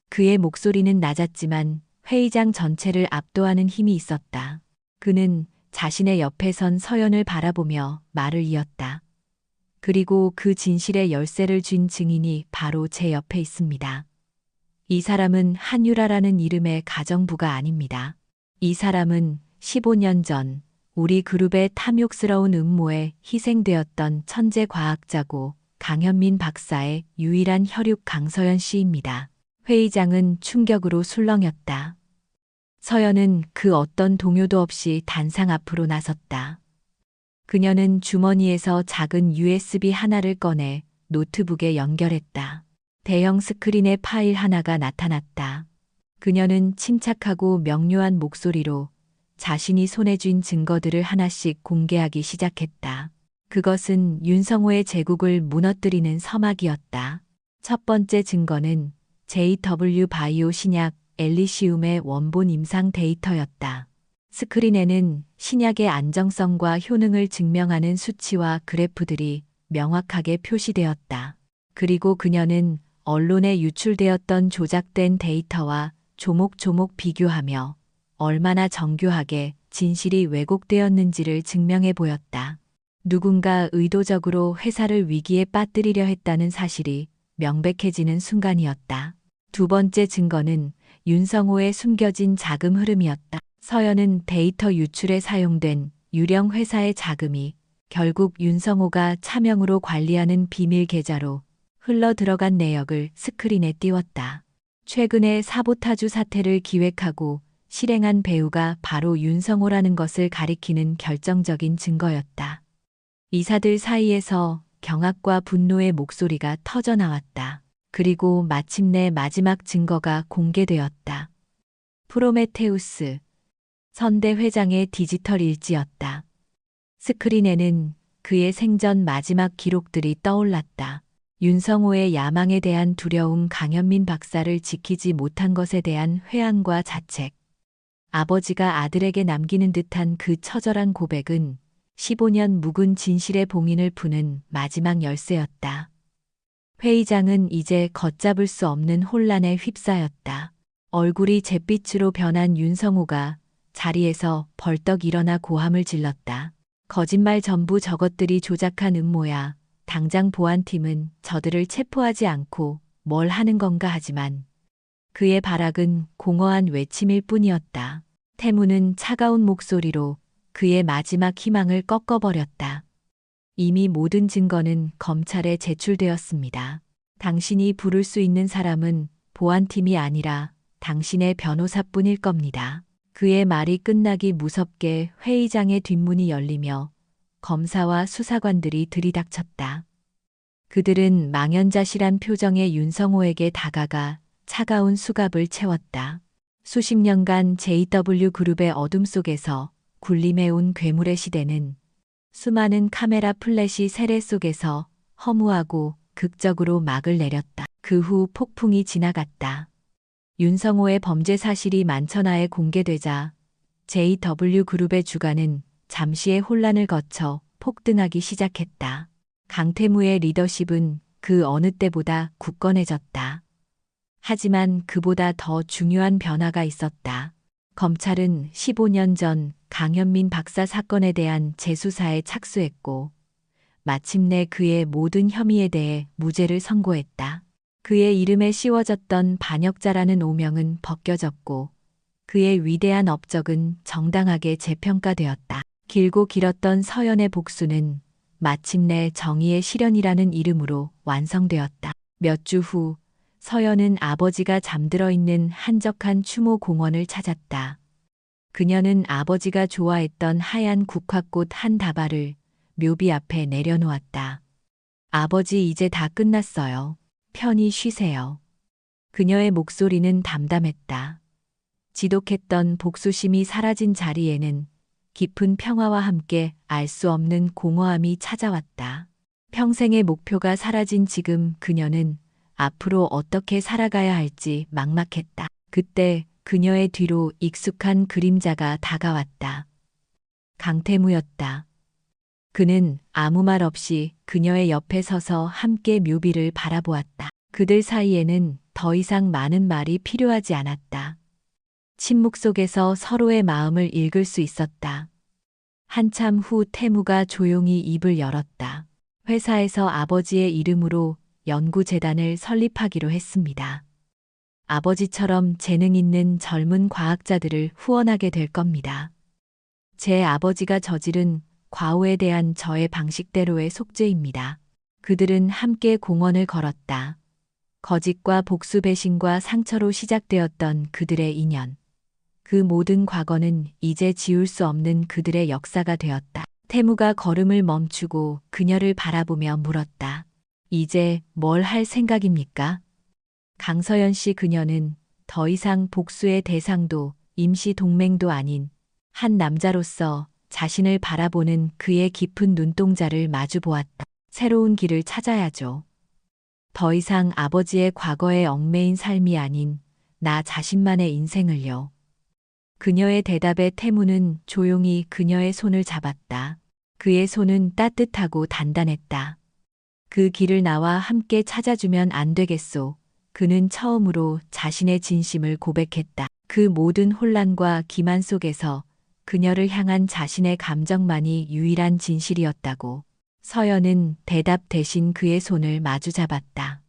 그의 목소리는 낮았지만 회의장 전체를 압도하는 힘이 있었다. 그는 자신의 옆에 선 서연을 바라보며 말을 이었다. 그리고 그 진실의 열쇠를 쥔 증인이 바로 제 옆에 있습니다. 이 사람은 한유라라는 이름의 가정부가 아닙니다. 이 사람은 15년 전 우리 그룹의 탐욕스러운 음모에 희생되었던 천재 과학자고 강현민 박사의 유일한 혈육 강서연 씨입니다. 회의장은 충격으로 술렁였다. 서연은 그 어떤 동요도 없이 단상 앞으로 나섰다. 그녀는 주머니에서 작은 USB 하나를 꺼내 노트북에 연결했다. 대형 스크린에 파일 하나가 나타났다. 그녀는 침착하고 명료한 목소리로 자신이 손에 쥔 증거들을 하나씩 공개하기 시작했다. 그것은 윤성호의 제국을 무너뜨리는 서막이었다. 첫 번째 증거는 JW 바이오 신약 엘리시움의 원본 임상 데이터였다. 스크린에는 신약의 안정성과 효능을 증명하는 수치와 그래프들이 명확하게 표시되었다. 그리고 그녀는 언론에 유출되었던 조작된 데이터와 조목조목 비교하며 얼마나 정교하게 진실이 왜곡되었는지를 증명해 보였다. 누군가 의도적으로 회사를 위기에 빠뜨리려 했다는 사실이 명백해지는 순간이었다. 두 번째 증거는 윤성호의 숨겨진 자금 흐름이었다. 서연은 데이터 유출에 사용된 유령 회사의 자금이 결국 윤성호가 차명으로 관리하는 비밀 계좌로 흘러 들어간 내역을 스크린에 띄웠다. 최근에 사보타주 사태를 기획하고 실행한 배우가 바로 윤성호라는 것을 가리키는 결정적인 증거였다. 이사들 사이에서 경악과 분노의 목소리가 터져나왔다. 그리고 마침내 마지막 증거가 공개되었다. 프로메테우스, 선대 회장의 디지털 일지였다. 스크린에는 그의 생전 마지막 기록들이 떠올랐다. 윤성호의 야망에 대한 두려움, 강현민 박사를 지키지 못한 것에 대한 회한과 자책, 아버지가 아들에게 남기는 듯한 그 처절한 고백은 15년 묵은 진실의 봉인을 푸는 마지막 열쇠였다. 회의장은 이제 걷잡을 수 없는 혼란에 휩싸였다. 얼굴이 잿빛으로 변한 윤성호가 자리에서 벌떡 일어나 고함을 질렀다. 거짓말 전부 저것들이 조작한 음모야. 당장 보안팀은 저들을 체포하지 않고 뭘 하는 건가 하지만 그의 발악은 공허한 외침일 뿐이었다. 태무는 차가운 목소리로 그의 마지막 희망을 꺾어버렸다. 이미 모든 증거는 검찰에 제출되었습니다. 당신이 부를 수 있는 사람은 보안팀이 아니라 당신의 변호사뿐일 겁니다. 그의 말이 끝나기 무섭게 회의장의 뒷문이 열리며 검사와 수사관들이 들이닥쳤다. 그들은 망연자실한 표정의 윤성호에게 다가가 차가운 수갑을 채웠다. 수십 년간 JW 그룹의 어둠 속에서 군림해온 괴물의 시대는 수많은 카메라 플래시 세례 속에서 허무하고 극적으로 막을 내렸다. 그 후 폭풍이 지나갔다. 윤성호의 범죄 사실이 만천하에 공개되자 JW 그룹의 주가는 잠시의 혼란을 거쳐 폭등하기 시작했다. 강태무의 리더십은 그 어느 때보다 굳건해졌다. 하지만 그보다 더 중요한 변화가 있었다. 검찰은 15년 전 강현민 박사 사건에 대한 재수사에 착수했고 마침내 그의 모든 혐의에 대해 무죄를 선고했다. 그의 이름에 씌워졌던 반역자라는 오명은 벗겨졌고 그의 위대한 업적은 정당하게 재평가되었다. 길고 길었던 서연의 복수는 마침내 정의의 실현이라는 이름으로 완성되었다. 몇 주 후 서연은 아버지가 잠들어 있는 한적한 추모 공원을 찾았다. 그녀는 아버지가 좋아했던 하얀 국화꽃 한 다발을 묘비 앞에 내려놓았다. 아버지, 이제 다 끝났어요. 편히 쉬세요. 그녀의 목소리는 담담했다. 지독했던 복수심이 사라진 자리에는 깊은 평화와 함께 알 수 없는 공허함이 찾아왔다. 평생의 목표가 사라진 지금 그녀는 앞으로 어떻게 살아가야 할지 막막했다. 그때 그녀의 뒤로 익숙한 그림자가 다가왔다. 강태무였다. 그는 아무 말 없이 그녀의 옆에 서서 함께 묘비를 바라보았다. 그들 사이에는 더 이상 많은 말이 필요하지 않았다. 침묵 속에서 서로의 마음을 읽을 수 있었다. 한참 후 태무가 조용히 입을 열었다. 회사에서 아버지의 이름으로 연구재단을 설립하기로 했습니다. 아버지처럼 재능 있는 젊은 과학자들을 후원하게 될 겁니다. 제 아버지가 저지른 과오에 대한 저의 방식대로의 속죄입니다. 그들은 함께 공원을 걸었다. 거짓과 복수, 배신과 상처로 시작되었던 그들의 인연. 그 모든 과거는 이제 지울 수 없는 그들의 역사가 되었다. 태무가 걸음을 멈추고 그녀를 바라보며 물었다. 이제 뭘 할 생각입니까? 강서연 씨 그녀는 더 이상 복수의 대상도 임시 동맹도 아닌 한 남자로서 자신을 바라보는 그의 깊은 눈동자를 마주 보았다. 새로운 길을 찾아야죠. 더 이상 아버지의 과거에 얽매인 삶이 아닌 나 자신만의 인생을요. 그녀의 대답에 태무는 조용히 그녀의 손을 잡았다. 그의 손은 따뜻하고 단단했다. 그 길을 나와 함께 찾아주면 안 되겠소. 그는 처음으로 자신의 진심을 고백했다. 그 모든 혼란과 기만 속에서 그녀를 향한 자신의 감정만이 유일한 진실이었다고. 서연은 대답 대신 그의 손을 마주 잡았다.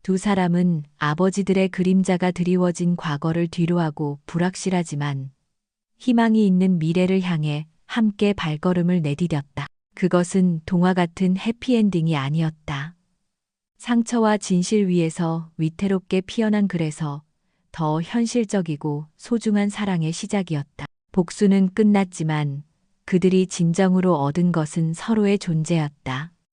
두 사람은 아버지들의 그림자가 드리워진 과거를 뒤로하고 불확실하지만 희망이 있는 미래를 향해 함께 발걸음을 내디뎠다. 그것은 동화 같은 해피엔딩이 아니었다. 상처와 진실 위에서 위태롭게 피어난 글에서 더 현실적이고 소중한 사랑의 시작이었다. 복수는 끝났지만 그들이 진정으로 얻은 것은 서로의 존재였다.